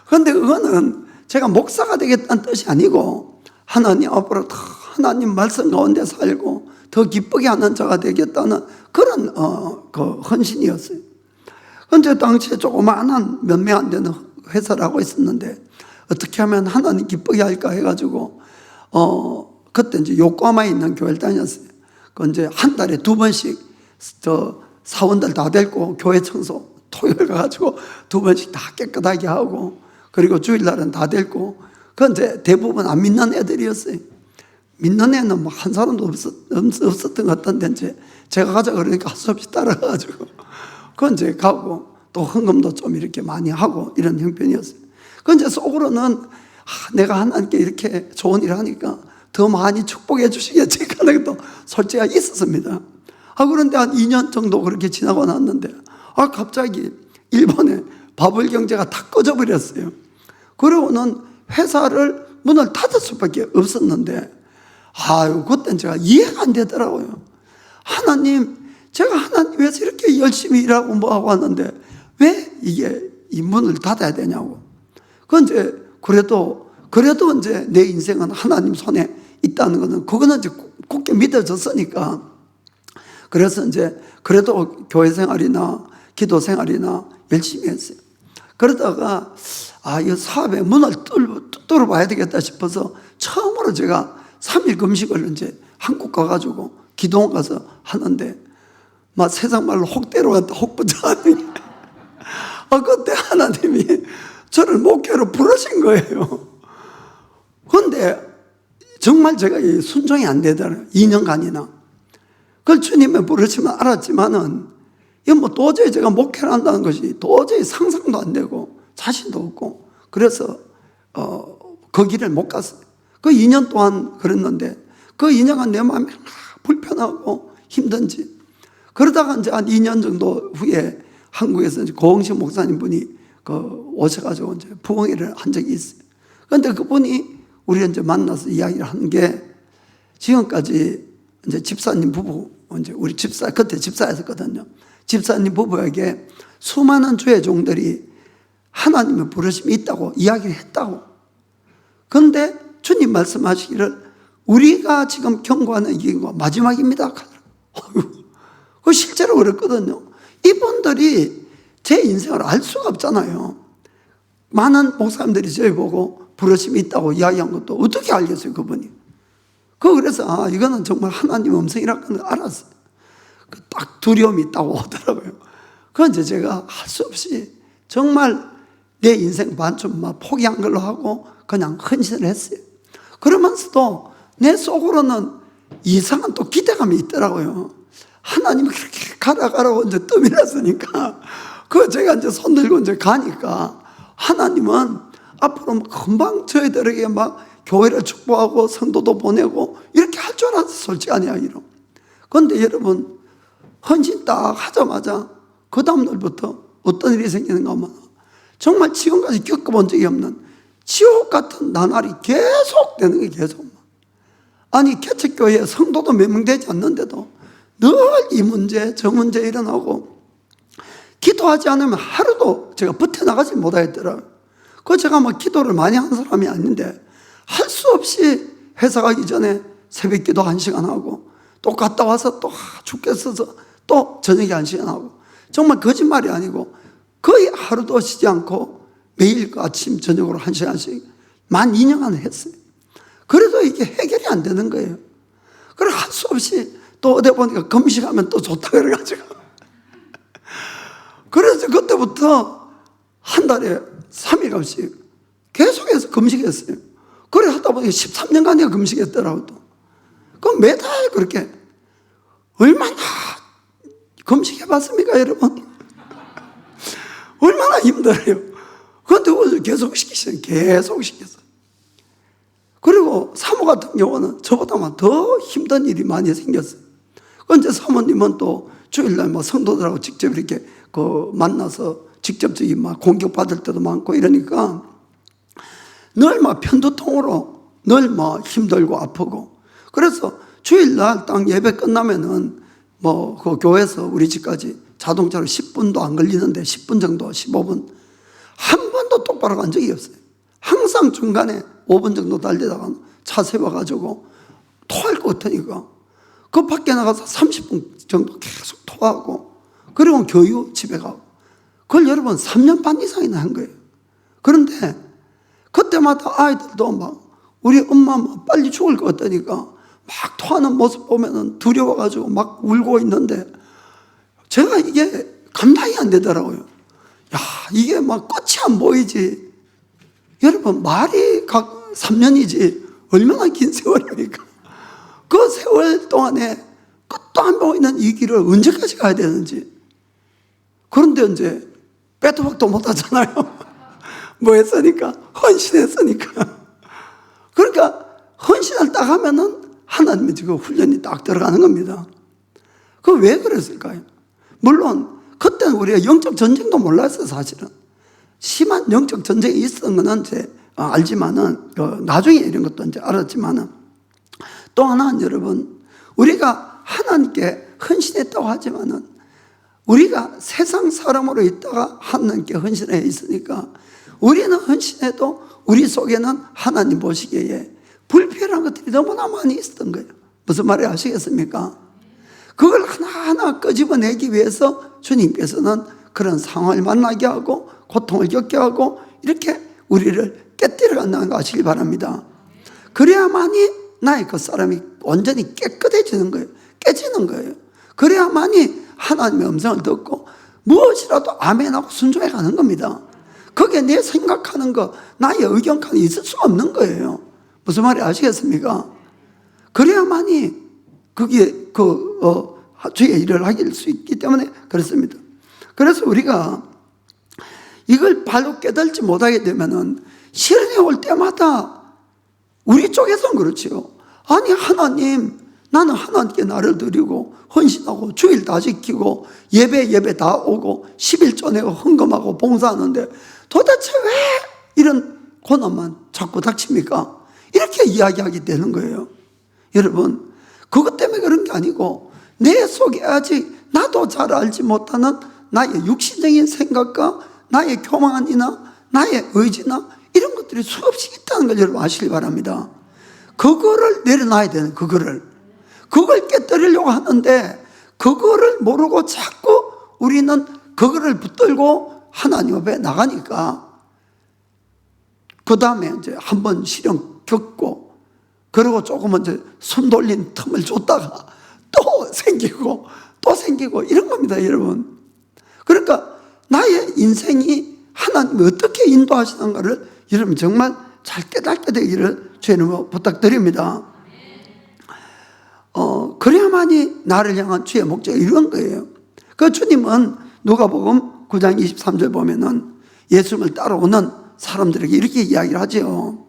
그런데 그거는 제가 목사가 되겠다는 뜻이 아니고 하나님 앞으로 더 하나님 말씀 가운데 살고 더 기쁘게 하는 자가 되겠다는 그런 그 헌신이었어요. 그런데 당시에 조그마한 몇 명 안 되는 회사를 하고 있었는데 어떻게 하면 하나님 기쁘게 할까 해가지고 그때 이제 요코하마에 있는 교회를 다녔어요. 그 이제 한 달에 2번씩 저 사원들 다 데리고 교회 청소 토요일 가가지고 2번씩 다 깨끗하게 하고 그리고 주일날은 다 데리고 그 이제 대부분 안 믿는 애들이었어요. 믿는 애는 뭐 한 사람도 없었던 것 같던데 이제 제가 가자 그러니까 할 수 없이 따라가가지고 그 이제 가고 또 헌금도 좀 이렇게 많이 하고 이런 형편이었어요. 그 이제 속으로는 내가 하나님께 이렇게 좋은 일을 하니까 더 많이 축복해 주시겠지 하는 것도 솔직히 있었습니다. 그런데 한 2년 정도 그렇게 지나고 났는데 갑자기 일본에 바블 경제가 다 꺼져 버렸어요. 그러고는 회사를 문을 닫을 수밖에 없었는데 그때는 제가 이해가 안 되더라고요. 하나님, 제가 하나님 위해서 이렇게 열심히 일하고 뭐하고 왔는데 왜 이게 이 문을 닫아야 되냐고. 그래도 이제 내 인생은 하나님 손에 있다는 것은 그거는 이제 굳게 믿어졌으니까 그래서 이제 그래도 교회 생활이나 기도 생활이나 열심히 했어요. 그러다가 이 사업의 문을 뚫어봐야 되겠다 싶어서 처음으로 제가 3일 금식을 이제 한국 가가지고 기도원 가서 하는데 막 세상 말로 혹대로 갔다 혹부자하는 그때 하나님이 저를 목회로 부르신 거예요. 그런데 정말 제가 순종이 안 되더라고요. 2년간이나. 그걸 주님의 부르심을 알았지만은 이건 뭐 도저히 제가 목회를 한다는 것이 도저히 상상도 안 되고 자신도 없고 그래서 그 길을 못 갔어요. 그 2년 동안 그랬는데 그 2년간 내 마음이 불편하고 힘든지 그러다가 이제 한 2년 정도 후에 한국에서 이제 고흥식 목사님 분이 오셔가지고 이제 부흥회를 한 적이 있어요. 그런데 그분이 우리 이제 만나서 이야기를 하는 게 지금까지 이제 집사님 부부, 이제 우리 집사, 그때 집사였었거든요. 집사님 부부에게 수많은 주의 종들이 하나님의 부르심이 있다고 이야기를 했다고. 그런데 주님 말씀하시기를 우리가 지금 경고하는 이 마지막입니다. 그 실제로 그랬거든요. 이분들이 제 인생을 알 수가 없잖아요. 많은 목사님들이 저희 보고 부르심이 있다고 이야기한 것도 어떻게 알겠어요, 그분이. 그래서 이거는 정말 하나님 음성이라는 걸 알았어요. 딱 두려움이 있다고 하더라고요. 그건 이제 제가 할 수 없이 정말 내 인생 반쯤 막 포기한 걸로 하고 그냥 헌신을 했어요. 그러면서도 내 속으로는 이상한 또 기대감이 있더라고요. 하나님이 그렇게 가라고 이제 떠밀었으니까 제가 이제 손 들고 이제 가니까 하나님은 앞으로 금방 저희들에게 막 교회를 축복하고 성도도 보내고 이렇게 할 줄 알았어요. 솔직한 이야기로. 그런데 여러분, 헌신 딱 하자마자 그 다음날부터 어떤 일이 생기는가 하면 정말 지금까지 겪어본 적이 없는 지옥 같은 나날이 계속 되는 게 계속. 아니, 개척교회에 성도도 몇 명 되지 않는데도 늘 이 문제 저 문제 일어나고, 기도하지 않으면 하루도 제가 버텨나가지 못하겠더라고요. 그 제가 뭐 기도를 많이 한 사람이 아닌데 할 수 없이 회사 가기 전에 새벽 기도 1시간 하고, 또 갔다 와서 또 죽겠어서 또 저녁에 1시간 하고, 정말 거짓말이 아니고 거의 하루도 쉬지 않고 매일 아침 저녁으로 1시간씩 만 2년간 했어요. 그래도 이게 해결이 안 되는 거예요. 그래 할 수 없이 또 어디 보니까 금식하면 또 좋다 그래가지고 그래서 그때부터 한 달에 3일간씩 계속해서 금식했어요. 그래 하다 보니까 13년간 내가 금식했더라고. 또 그럼 매달 그렇게 얼마나 금식해봤습니까 여러분? 얼마나 힘들어요. 그런데 계속 시키시는, 계속 시켰어요. 그리고 사모 같은 경우는 저보다만 더 힘든 일이 많이 생겼어요. 그런데 사모님은 또 주일날 뭐 성도들하고 직접 이렇게 만나서 직접적인 막 공격받을 때도 많고 이러니까 늘 막 편두통으로 늘 막 힘들고 아프고. 그래서 주일날 딱 예배 끝나면은 뭐 그 교회에서 우리 집까지 자동차로 10분도 안 걸리는데 10분 정도, 15분. 한 번도 똑바로 간 적이 없어요. 항상 중간에 5분 정도 달리다가 차 세워가지고 토할 것 같으니까 그 밖에 나가서 30분 정도 계속 토하고, 그리고 교유 집에 가고. 그걸 여러분 3년 반 이상이나 한 거예요. 그런데 그때마다 아이들도 막 우리 엄마 뭐 빨리 죽을 것 같다니까 막 토하는 모습 보면은 두려워가지고 막 울고 있는데 제가 이게 감당이 안 되더라고요. 야, 이게 막 끝이 안 보이지. 여러분, 말이 각 3년이지 얼마나 긴 세월입니까? 그 세월 동안에 끝도 안 보이는 이 길을 언제까지 가야 되는지. 그런데 이제 빼도 박도 못 하잖아요. 뭐 했으니까? 헌신했으니까. 그러니까 헌신을 딱 하면은 하나님의 지금 훈련이 딱 들어가는 겁니다. 그 왜 그랬을까요? 물론 그때는 우리가 영적 전쟁도 몰랐어요. 사실은 심한 영적 전쟁이 있었던 건 이제 알지만은 나중에 이런 것도 이제 알았지만은, 또 하나는 여러분, 우리가 하나님께 헌신했다고 하지만은 우리가 세상 사람으로 있다가 하나님께 헌신해 있으니까 우리는 헌신해도 우리 속에는 하나님 보시기에 불필요한 것들이 너무나 많이 있었던 거예요. 무슨 말인지 아시겠습니까? 그걸 하나하나 끄집어내기 위해서 주님께서는 그런 상황을 만나게 하고 고통을 겪게 하고 이렇게 우리를 깨뜨려 간다는 거 아시길 바랍니다. 그래야만이 나의 그 사람이 완전히 깨끗해지는 거예요. 깨지는 거예요. 그래야만이 하나님의 음성을 듣고 무엇이라도 아멘하고 순종해 가는 겁니다. 그게 내 생각하는 거, 나의 의견까지 있을 수 없는 거예요. 무슨 말인지 아시겠습니까? 그래야만이 그게 주의 일을 하길 수 있기 때문에 그렇습니다. 그래서 우리가 이걸 바로 깨달지 못하게 되면은 시련이 올 때마다 우리 쪽에서는 그렇지요. 아니, 하나님, 나는 하나님께 나를 드리고 헌신하고 주일 다 지키고 예배 다 오고 11조 내고 헌금하고 봉사하는데 도대체 왜 이런 고난만 자꾸 닥칩니까? 이렇게 이야기하게 되는 거예요. 여러분, 그것 때문에 그런 게 아니고 내 속에 아직 나도 잘 알지 못하는 나의 육신적인 생각과 나의 교만이나 나의 의지나 이런 것들이 수없이 있다는 걸 여러분 아시기 바랍니다. 그거를 내려놔야 되는, 그걸 깨뜨리려고 하는데 그거를 모르고 자꾸 우리는 그거를 붙들고 하나님 앞에 나가니까 그 다음에 이제 한번 시련 겪고 그리고 조금은 이제 손 돌린 틈을 줬다가 또 생기고 이런 겁니다, 여러분. 그러니까 나의 인생이 하나님이 어떻게 인도하시는가를 여러분 정말 잘 깨닫게 되기를 주님으로 부탁드립니다. 그래야만이 나를 향한 주의 목적이 이런 거예요. 그 주님은 누가복음 9장 23절 보면은 예수님을 따라오는 사람들에게 이렇게 이야기를 하죠.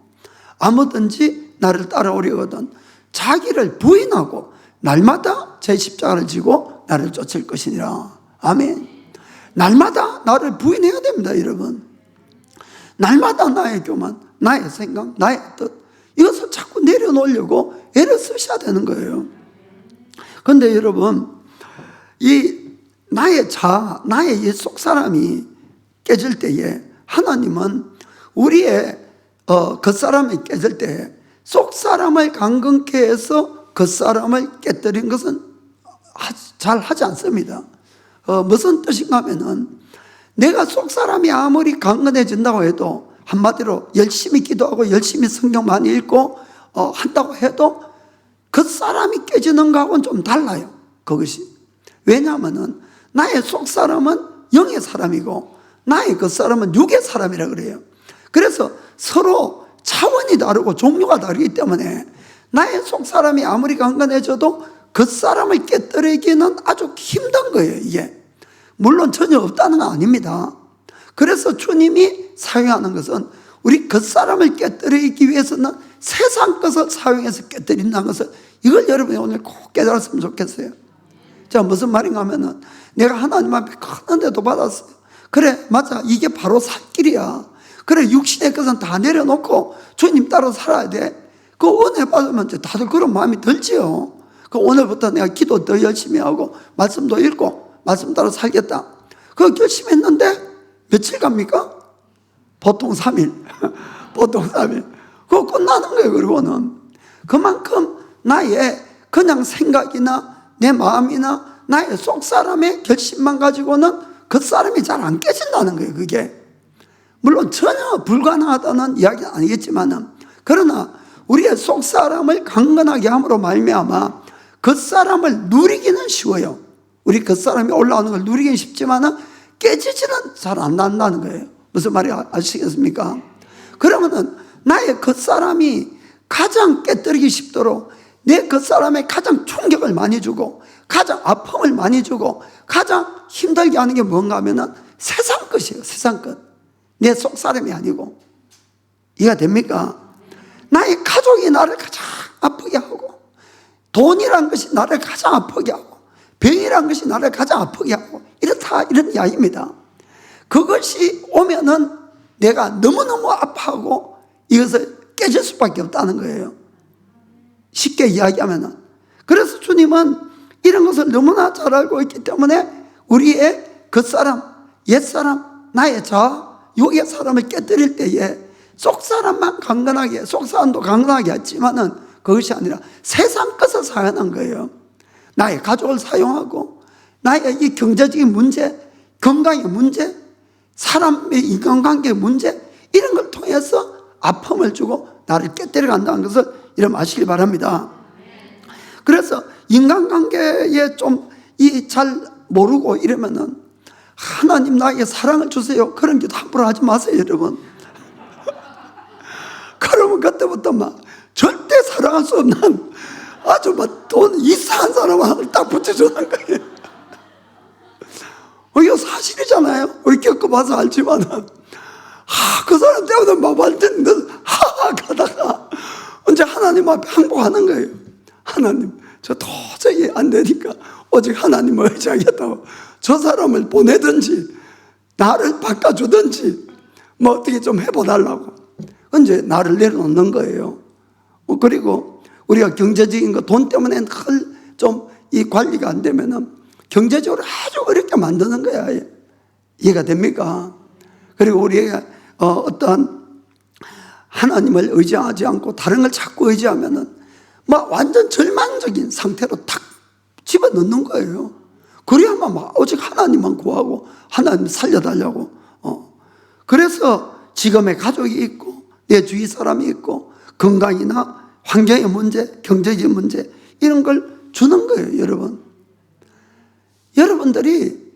아무든지 나를 따라오려거든 자기를 부인하고 날마다 제 십자가를 지고 나를 쫓을 것이니라. 아멘. 날마다 나를 부인해야 됩니다, 여러분. 날마다 나의 교만, 나의 생각, 나의 뜻, 이것을 자꾸 내려놓으려고 애를 쓰셔야 되는 거예요. 그런데 여러분, 이 나의 자아, 나의 이 속사람이 깨질 때에 하나님은 우리의 겉사람이 깨질 때에 속사람을 강건케 해서 겉사람을 깨뜨린 것은 잘 하지 않습니다. 무슨 뜻인가 하면은 내가 속사람이 아무리 강건해진다고 해도 한마디로 열심히 기도하고 열심히 성경 많이 읽고 한다고 해도 겉사람이 깨지는 거하고는 좀 달라요. 그것이. 왜냐하면은 나의 속사람은 영의 사람이고 나의 겉사람은 육의 사람이라 그래요. 그래서 서로 차원이 다르고 종류가 다르기 때문에 나의 속사람이 아무리 강건해져도 겉사람을 깨뜨리기는 아주 힘든 거예요, 이게. 물론 전혀 없다는 건 아닙니다. 그래서 주님이 사용하는 것은 우리 겉사람을 깨뜨리기 위해서는 세상 것을 사용해서 깨뜨린다는 것을, 이걸 여러분이 오늘 꼭 깨달았으면 좋겠어요. 자, 무슨 말인가 하면은 내가 하나님 앞에 큰 은혜도 받았어요. 그래, 맞아. 이게 바로 살 길이야. 그래, 육신의 것은 다 내려놓고 주님 따라 살아야 돼. 그 은혜 받으면 다들 그런 마음이 들지요. 그 오늘부터 내가 기도 더 열심히 하고 말씀도 읽고 말씀 따라 살겠다. 그거 결심했는데 며칠 갑니까? 보통 3일. 보통 3일. 그거 끝나는 거예요, 그리고는. 그만큼 나의 그냥 생각이나 내 마음이나 나의 속사람의 결심만 가지고는 겉사람이 잘 안 깨진다는 거예요, 그게. 물론 전혀 불가능하다는 이야기는 아니겠지만, 그러나 우리의 속사람을 강건하게 함으로 말미암아 겉사람을 누리기는 쉬워요. 우리 겉사람이 올라오는 걸 누리기는 쉽지만 깨지지는 잘 안 난다는 거예요. 무슨 말이 아시겠습니까? 그러면은 나의 겉사람이 가장 깨뜨리기 쉽도록 내 겉사람에 가장 충격을 많이 주고 가장 아픔을 많이 주고 가장 힘들게 하는 게 뭔가 하면은 세상 것이에요. 세상 것. 내 속사람이 아니고. 이해가 됩니까? 나의 가족이 나를 가장 아프게 하고, 돈이란 것이 나를 가장 아프게 하고, 병이란 것이 나를 가장 아프게 하고, 이렇다, 이런 이야기입니다. 그것이 오면은 내가 너무너무 아파하고 이것을 깨질 수밖에 없다는 거예요. 쉽게 이야기하면은. 그래서 주님은 이런 것을 너무나 잘 알고 있기 때문에 우리의 겉사람, 옛사람, 나의 자아, 육의 사람을 깨뜨릴 때에 속사람만 강건하게, 속사람도 강건하게 했지만은 그것이 아니라 세상 것을 사용한 거예요. 나의 가족을 사용하고, 나의 이 경제적인 문제, 건강의 문제, 사람의 인간관계의 문제, 이런 걸 통해서 아픔을 주고 나를 깨뜨려 간다는 것을 여러분 아시길 바랍니다. 그래서 인간관계에 좀 잘 모르고 이러면은 하나님 나에게 사랑을 주세요, 그런 기도 함부로 하지 마세요, 여러분. 그러면 그때부터 막 절대 사랑할 수 없는 아주 막 돈 이상한 사람을 딱 붙여주는 거예요. 이거 사실이잖아요. 우리 겪어봐서 알지만은. 그 사람 때문에 막 완전 하하 가다가 언제 하나님 앞에 항복하는 거예요. 하나님, 저 도저히 안 되니까 오직 하나님을 의지하겠다고 저 사람을 보내든지 나를 바꿔주든지 뭐 어떻게 좀 해봐달라고 이제 나를 내려놓는 거예요. 그리고 우리가 경제적인 거 돈 때문에 좀 이 관리가 안 되면은 경제적으로 아주 어렵게 만드는 거야. 이해가 됩니까? 그리고 우리가 어떠한 하나님을 의지하지 않고 다른 걸 자꾸 의지하면은 막 완전 절망적인 상태로 탁 집어넣는 거예요. 그래야만 막 오직 하나님만 구하고 하나님 살려달라고. 그래서 지금의 가족이 있고 내 주위 사람이 있고 건강이나 환경의 문제, 경제적인 문제 이런 걸 주는 거예요, 여러분. 여러분들이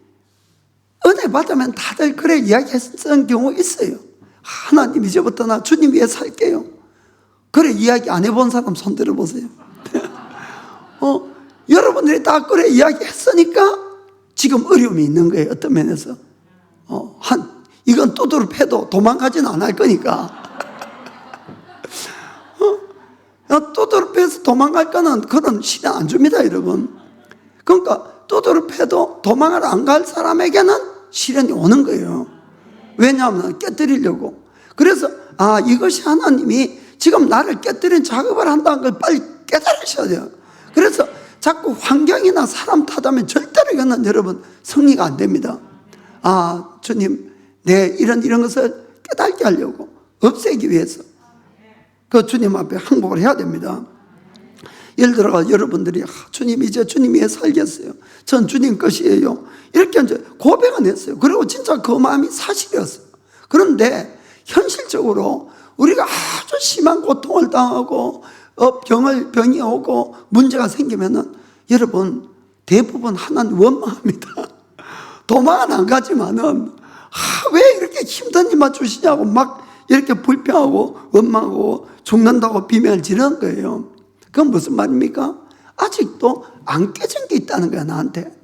은혜 받으면 다들 그래 이야기했던 경우 있어요. 하나님 이제부터 나 주님 위해 살게요. 그래 이야기 안 해본 사람 손 들어보세요. 여러분들이 다 그래 이야기했으니까 지금 어려움이 있는 거예요. 어떤 면에서 이건 두드러 패도 도망가지는 안 할 거니까. 두드러 패서 도망갈 거는 그런 시간 안 줍니다, 여러분. 그러니까 두드러 패도 도망을 안 갈 사람에게는 시련이 오는 거예요. 왜냐하면 깨뜨리려고. 그래서 이것이 하나님이 지금 나를 깨뜨리는 작업을 한다는 걸 빨리 깨달으셔야 돼요. 그래서 자꾸 환경이나 사람 탓하면 절대로 이거는 여러분 승리가 안 됩니다. 주님, 내 이런 것을 깨닫게 하려고, 없애기 위해서 그 주님 앞에 항복을 해야 됩니다. 예를 들어 여러분들이 주님, 이제 주님 위해 살겠어요, 전 주님 것이에요, 이렇게 이제 고백은 했어요. 그리고 진짜 그 마음이 사실이었어요. 그런데 현실적으로 우리가 아주 심한 고통을 당하고 병이 오고 문제가 생기면은 여러분 대부분 하나님 원망합니다. 도망은 안 가지만은 왜 이렇게 힘든 일만 주시냐고 막 이렇게 불평하고 원망하고 죽는다고 비명을 지르는 거예요. 그건 무슨 말입니까? 아직도 안 깨진 게 있다는 거야, 나한테.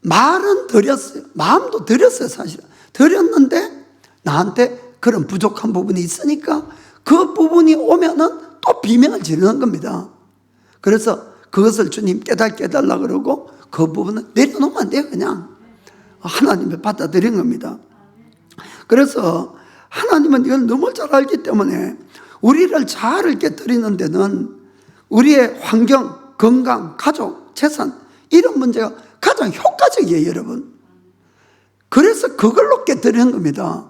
말은 드렸어요. 마음도 드렸어요, 사실은. 드렸는데 나한테 그런 부족한 부분이 있으니까 그 부분이 오면은 또 비명을 지르는 겁니다. 그래서 그것을 주님 깨달게 해달라 그러고 그 부분은 내려놓으면 안 돼요. 그냥 하나님이 받아들인 겁니다. 그래서 하나님은 이걸 너무 잘 알기 때문에 우리를 잘 깨뜨리는 데는 우리의 환경, 건강, 가족, 재산 이런 문제가 가장 효과적이에요, 여러분. 그래서 그걸로 깨뜨리는 겁니다.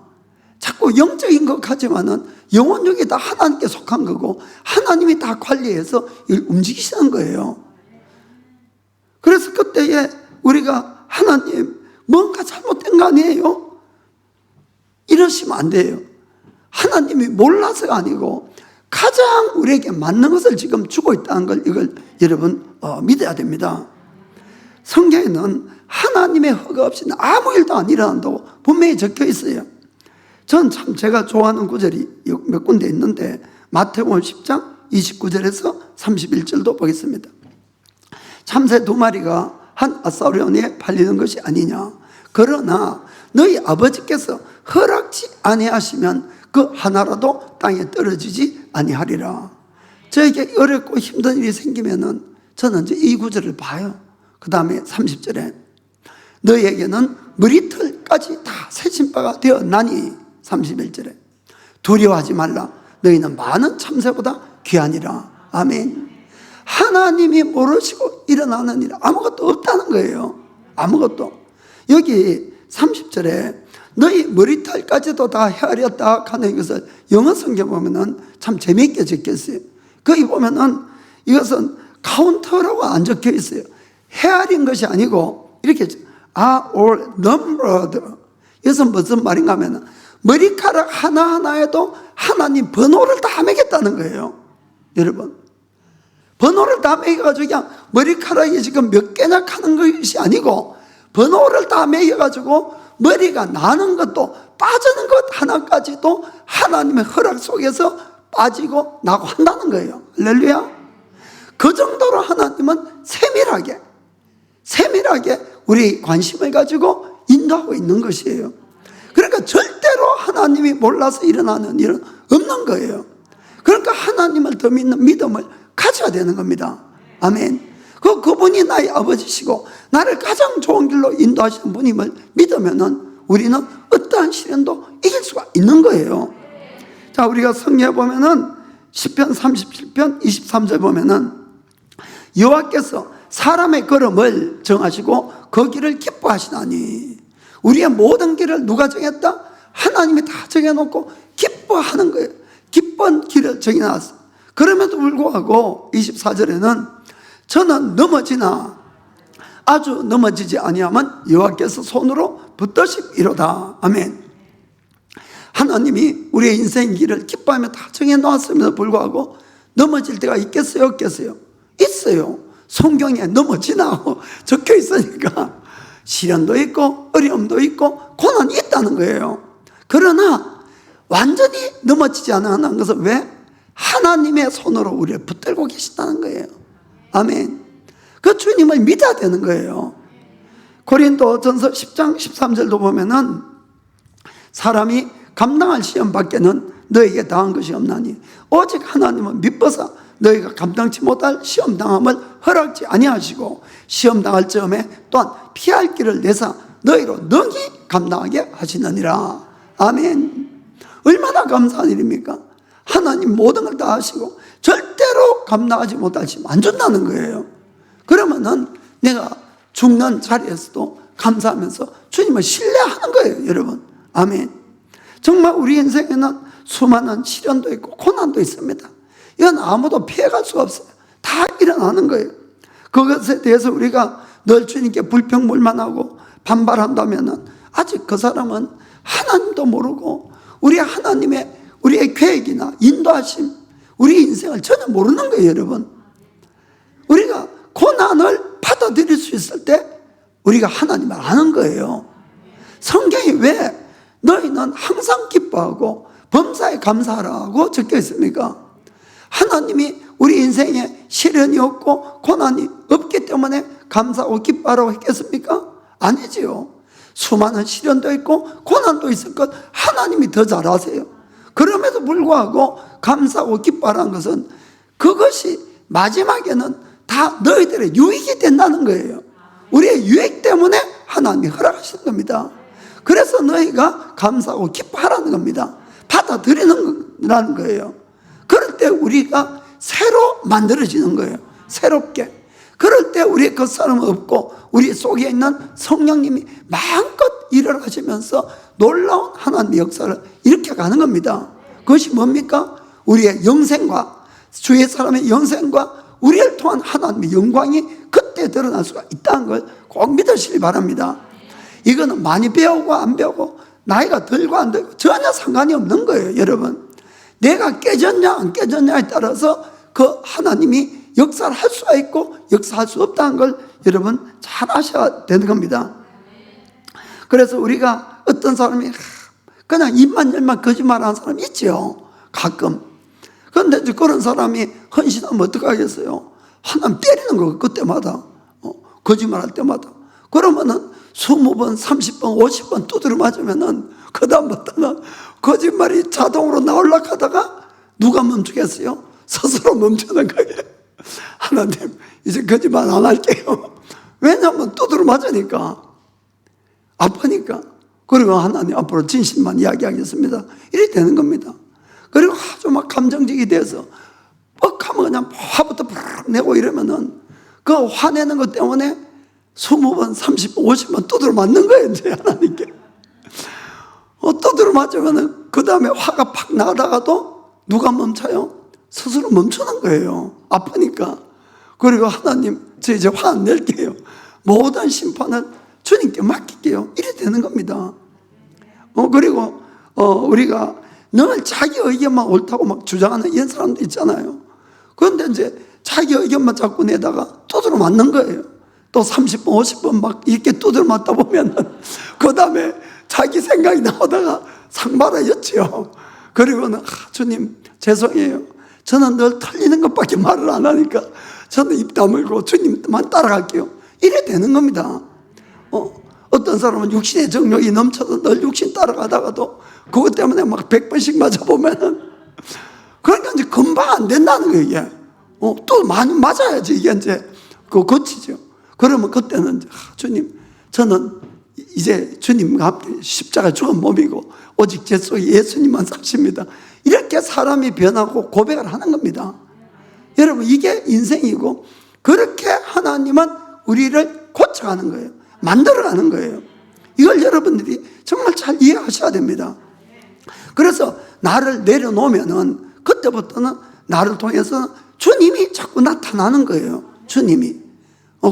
자꾸 영적인 것 같지만은 영혼력이 다 하나님께 속한 거고 하나님이 다 관리해서 이걸 움직이시는 거예요. 그래서 그때에 우리가 하나님 뭔가 잘못된 거 아니에요? 이러시면 안 돼요. 하나님이 몰라서가 아니고 가장 우리에게 맞는 것을 지금 주고 있다는 걸 이걸 여러분 믿어야 됩니다. 성경에는 하나님의 허가 없이는 아무 일도 안 일어난다고 분명히 적혀 있어요. 전 참 제가 좋아하는 구절이 몇 군데 있는데 마태복음 10장 29절에서 31절도 보겠습니다. 참새 2마리가 한 아사리온에 팔리는 것이 아니냐. 그러나 너희 아버지께서 허락지 아니하시면 그 하나라도 땅에 떨어지지 아니하리라. 저에게 어렵고 힘든 일이 생기면은 저는 이제 이 구절을 봐요. 그 다음에 30절에 너희에게는 머리털까지 다 새신 바가 되었나니 31절에 두려워하지 말라. 너희는 많은 참새보다 귀하니라. 아멘. 하나님이 모르시고 일어나는 일 아무것도 없다는 거예요. 아무것도. 여기 30절에 너희 머리털까지도 다 헤아렸다 하는 것을 영어 성경 보면은 참 재미있게 적혀 있어요. 거기 보면은 이것은 카운터라고 안 적혀 있어요. 헤아린 것이 아니고 이렇게 are all numbered. 이것은 무슨 말인가 하면 머리카락 하나하나에도 하나님 번호를 다 매겼다는 거예요. 여러분, 번호를 다 매겨가지고 그냥 머리카락이 지금 몇 개냐 하는 것이 아니고 번호를 다 매겨가지고 머리가 나는 것도 빠지는 것 하나까지도 하나님의 허락 속에서 빠지고 나고 한다는 거예요. 할렐루야. 그 정도로 하나님은 세밀하게 우리 관심을 가지고 인도하고 있는 것이에요. 그러니까 절대로 하나님이 몰라서 일어나는 일은 없는 거예요. 그러니까 하나님을 더 믿는 믿음을 가져야 되는 겁니다. 아멘. 그분이 나의 아버지시고 나를 가장 좋은 길로 인도하시는 분임을 믿으면은 우리는 어떠한 시련도 이길 수가 있는 거예요. 자, 우리가 성경에 보면은 시편 37편 23절 보면은 여호와께서 사람의 걸음을 정하시고 그 길을 기뻐하시나니. 우리의 모든 길을 누가 정했다? 하나님이 다 정해놓고 기뻐하는 거예요. 기쁜 길을 정해놨어. 그럼에도 불구하고 24절에는 저는 넘어지나 아주 넘어지지 아니하면 여호와께서 손으로 붙드시리로다. 아멘. 하나님이 우리의 인생 길을 기뻐하며 다 정해놓았음에도 불구하고 넘어질 때가 있겠어요? 없겠어요? 있어요. 성경에 넘어지나고 적혀 있으니까 시련도 있고 어려움도 있고 고난이 있다는 거예요. 그러나 완전히 넘어지지 않는 것은 왜? 하나님의 손으로 우리를 붙들고 계신다는 거예요. 아멘. 그 주님을 믿어야 되는 거예요. 고린도전서 10장 13절도 보면은 사람이 감당할 시험 밖에는 너에게 당한 것이 없나니 오직 하나님은 미뻐서 너희가 감당치 못할 시험 당함을 허락지 아니하시고 시험 당할 즈음에 또한 피할 길을 내사 너희로 능히 감당하게 하시느니라. 아멘. 얼마나 감사한 일입니까? 하나님 모든 걸 다 하시고 절대로 감당하지 못하시면 안 준다는 거예요. 그러면은 내가 죽는 자리에서도 감사하면서 주님을 신뢰하는 거예요, 여러분. 아멘. 정말 우리 인생에는 수많은 시련도 있고 고난도 있습니다. 이건 아무도 피해갈 수가 없어요. 다 일어나는 거예요. 그것에 대해서 우리가 늘 주님께 불평불만하고 반발한다면 아직 그 사람은 하나님도 모르고 우리 하나님의 우리의 계획이나 인도하심, 우리 인생을 전혀 모르는 거예요, 여러분. 우리가 고난을 받아들일 수 있을 때 우리가 하나님을 아는 거예요. 성경이 왜 너희는 항상 기뻐하고 범사에 감사하라고 적혀 있습니까? 하나님이 우리 인생에 시련이 없고 고난이 없기 때문에 감사하고 기뻐하라고 했겠습니까? 아니지요. 수많은 시련도 있고 고난도 있을 것 하나님이 더 잘 아세요. 그럼에도 불구하고 감사하고 기뻐하라는 것은 그것이 마지막에는 다 너희들의 유익이 된다는 거예요. 우리의 유익 때문에 하나님이 허락하시는 겁니다. 그래서 너희가 감사하고 기뻐하라는 겁니다. 받아들이는 거예요. 그럴 때 우리가 새로 만들어지는 거예요. 새롭게. 그럴 때 우리의 겉사람은 없고 우리 속에 있는 성령님이 마음껏 일을 하시면서 놀라운 하나님의 역사를 일으켜가는 겁니다. 그것이 뭡니까? 우리의 영생과 주의 사람의 영생과 우리를 통한 하나님의 영광이 그때 드러날 수가 있다는 걸 꼭 믿으시기 바랍니다. 이거는 많이 배우고 안 배우고 나이가 들고 안 들고 전혀 상관이 없는 거예요, 여러분. 내가 깨졌냐 안 깨졌냐에 따라서 그 하나님이 역사를 할 수가 있고 역사할 수 없다는 걸 여러분 잘 아셔야 되는 겁니다. 그래서 우리가 어떤 사람이 그냥 입만 열만 거짓말하는 사람이 있죠, 가끔. 그런데 이제 그런 사람이 헌신하면 어떡하겠어요? 하나님 때리는 거 그때마다, 거짓말할 때마다. 그러면은 20번, 30번, 50번 두드려 맞으면은 그다음부터는 거짓말이 자동으로 나오려고 하다가 누가 멈추겠어요? 스스로 멈추는 거예요. 하나님 이제 거짓말 안 할게요. 왜냐하면 두드려 맞으니까, 아프니까. 그리고 하나님 앞으로 진실만 이야기하겠습니다, 이렇게 되는 겁니다. 그리고 아주 막 감정적이 돼서 뻑하면 그냥 화부터 팍 내고 이러면은 그 화내는 것 때문에 20번, 30번, 50번 두드려 맞는 거예요, 이제 하나님께. 두드려 맞으면은 그 다음에 화가 팍 나다가도 누가 멈춰요? 스스로 멈추는 거예요. 아프니까. 그리고 하나님, 저 이제 화 안 낼게요. 모든 심판을 주님께 맡길게요. 이래 되는 겁니다. 그리고 우리가 늘 자기 의견만 옳다고 막 주장하는 이런 사람도 있잖아요. 그런데 이제 자기 의견만 자꾸 내다가 두드려 맞는 거예요. 또 30번, 50번 막 이렇게 두드려 맞다 보면은 그 다음에 자기 생각이 나오다가 상받아였죠. 그리고는 주님 죄송해요. 저는 늘 틀리는 것밖에 말을 안 하니까 저는 입 다물고 주님만 따라갈게요. 이래 되는 겁니다. 어떤 사람은 육신의 정욕이 넘쳐서 늘 육신 따라가다가도 그것 때문에 막 100번씩 맞아보면은, 그러니까 이제 금방 안 된다는 거예요, 이게. 또 많이 맞아야지 이게 이제 고치죠. 그러면 그때는 주님, 저는 이제 주님과 함께 십자가 죽은 몸이고 오직 제 속에 예수님만 사십니다. 이렇게 사람이 변하고 고백을 하는 겁니다. 여러분, 이게 인생이고 그렇게 하나님은 우리를 고쳐가는 거예요. 만들어가는 거예요. 이걸 여러분들이 정말 잘 이해하셔야 됩니다. 그래서 나를 내려놓으면은 그때부터는 나를 통해서 주님이 자꾸 나타나는 거예요. 주님이.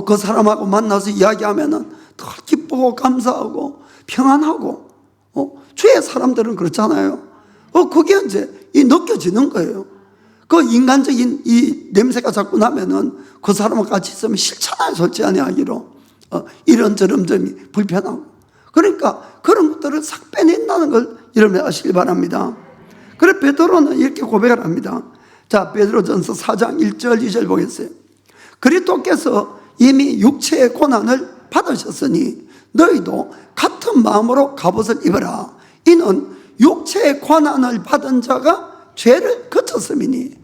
그 사람하고 만나서 이야기하면은 더 기쁘고 감사하고 평안하고, 주의 사람들은 그렇잖아요. 그게 이제 느껴지는 거예요. 그 인간적인 이 냄새가 자꾸 나면은 그 사람과 같이 있으면 싫잖아요, 솔직히 이야기로. 이런저런 점이 불편하고. 그러니까 그런 것들을 싹 빼낸다는 걸 여러분 아시기 바랍니다. 그래 베드로는 이렇게 고백을 합니다. 자, 베드로전서 4장 1절 2절 보겠어요. 그리스도께서 이미 육체의 고난을 받으셨으니 너희도 같은 마음으로 갑옷을 입어라. 이는 육체의 고난을 받은 자가 죄를 거쳤음이니.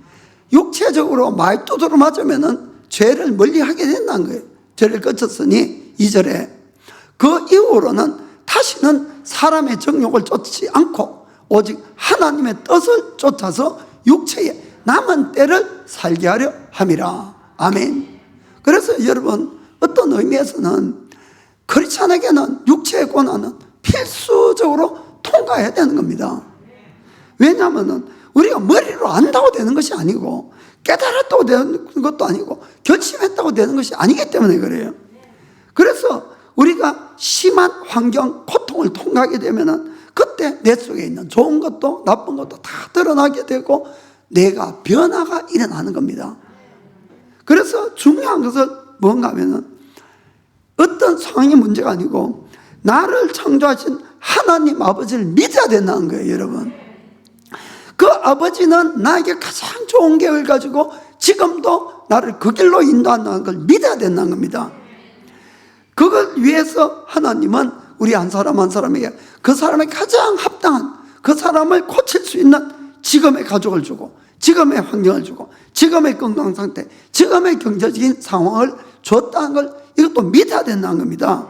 육체적으로 말두드러 맞으면은 죄를 멀리 하게 된다는 거예요. 죄를 거쳤으니 2절에 그 이후로는 다시는 사람의 정욕을 쫓지 않고 오직 하나님의 뜻을 쫓아서 육체에 남은 때를 살게 하려 함이라. 아멘. 그래서 여러분, 어떤 의미에서는 크리스찬에게는 육체의 고난은 필수적으로 통과해야 되는 겁니다. 왜냐하면 우리가 머리로 안다고 되는 것이 아니고 깨달았다고 되는 것도 아니고 결심했다고 되는 것이 아니기 때문에 그래요. 그래서 우리가 심한 환경, 고통을 통과하게 되면은 그때 내 속에 있는 좋은 것도 나쁜 것도 다 드러나게 되고 내가 변화가 일어나는 겁니다. 그래서 중요한 것은 뭔가 하면은 어떤 상황이 문제가 아니고 나를 창조하신 하나님 아버지를 믿어야 된다는 거예요, 여러분. 그 아버지는 나에게 가장 좋은 계획을 가지고 지금도 나를 그 길로 인도한다는 걸 믿어야 된다는 겁니다. 그걸 위해서 하나님은 우리 한 사람 한 사람에게 그 사람의 가장 합당한, 그 사람을 고칠 수 있는 지금의 가족을 주고 지금의 환경을 주고 지금의 건강 상태, 지금의 경제적인 상황을 줬다는 걸 이것도 믿어야 된다는 겁니다.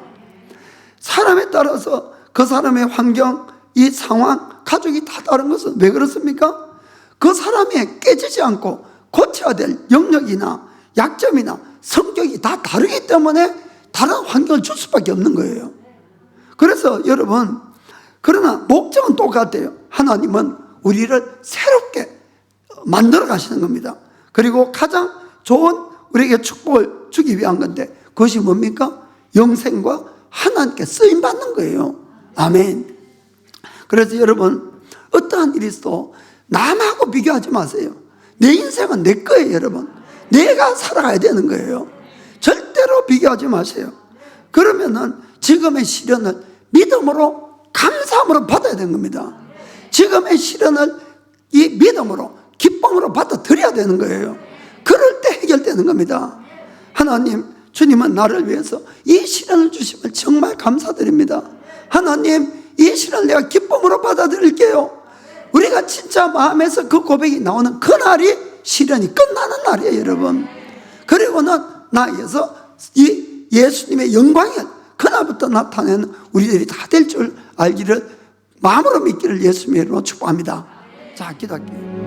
사람에 따라서 그 사람의 환경, 이 상황, 가족이 다 다른 것은 왜 그렇습니까? 그 사람이 깨지지 않고 고쳐야 될 영역이나 약점이나 성격이 다 다르기 때문에 다른 환경을 줄 수밖에 없는 거예요. 그래서 여러분, 그러나 목적은 똑같아요. 하나님은 우리를 새롭게 만들어 가시는 겁니다. 그리고 가장 좋은 우리에게 축복을 주기 위한 건데 그것이 뭡니까? 영생과 하나님께 쓰임받는 거예요. 아멘. 그래서 여러분, 어떠한 일이 있어도 남하고 비교하지 마세요. 내 인생은 내 거예요, 여러분. 내가 살아가야 되는 거예요. 절대로 비교하지 마세요. 그러면은 지금의 시련을 믿음으로, 감사함으로 받아야 되는 겁니다. 지금의 시련을 이 믿음으로, 기쁨으로 받아들여야 되는 거예요. 그럴 때 해결되는 겁니다. 하나님, 주님은 나를 위해서 이 시련을 주심을 정말 감사드립니다. 하나님, 이 시련을 내가 기쁨으로 받아들일게요. 우리가 진짜 마음에서 그 고백이 나오는 그날이 시련이 끝나는 날이에요, 여러분. 그리고는 나에게서 이 예수님의 영광이 그날부터 나타내는 우리들이 다 될 줄 알기를 마음으로 믿기를 예수님의 이름으로 축복합니다. 자, 기도할게요.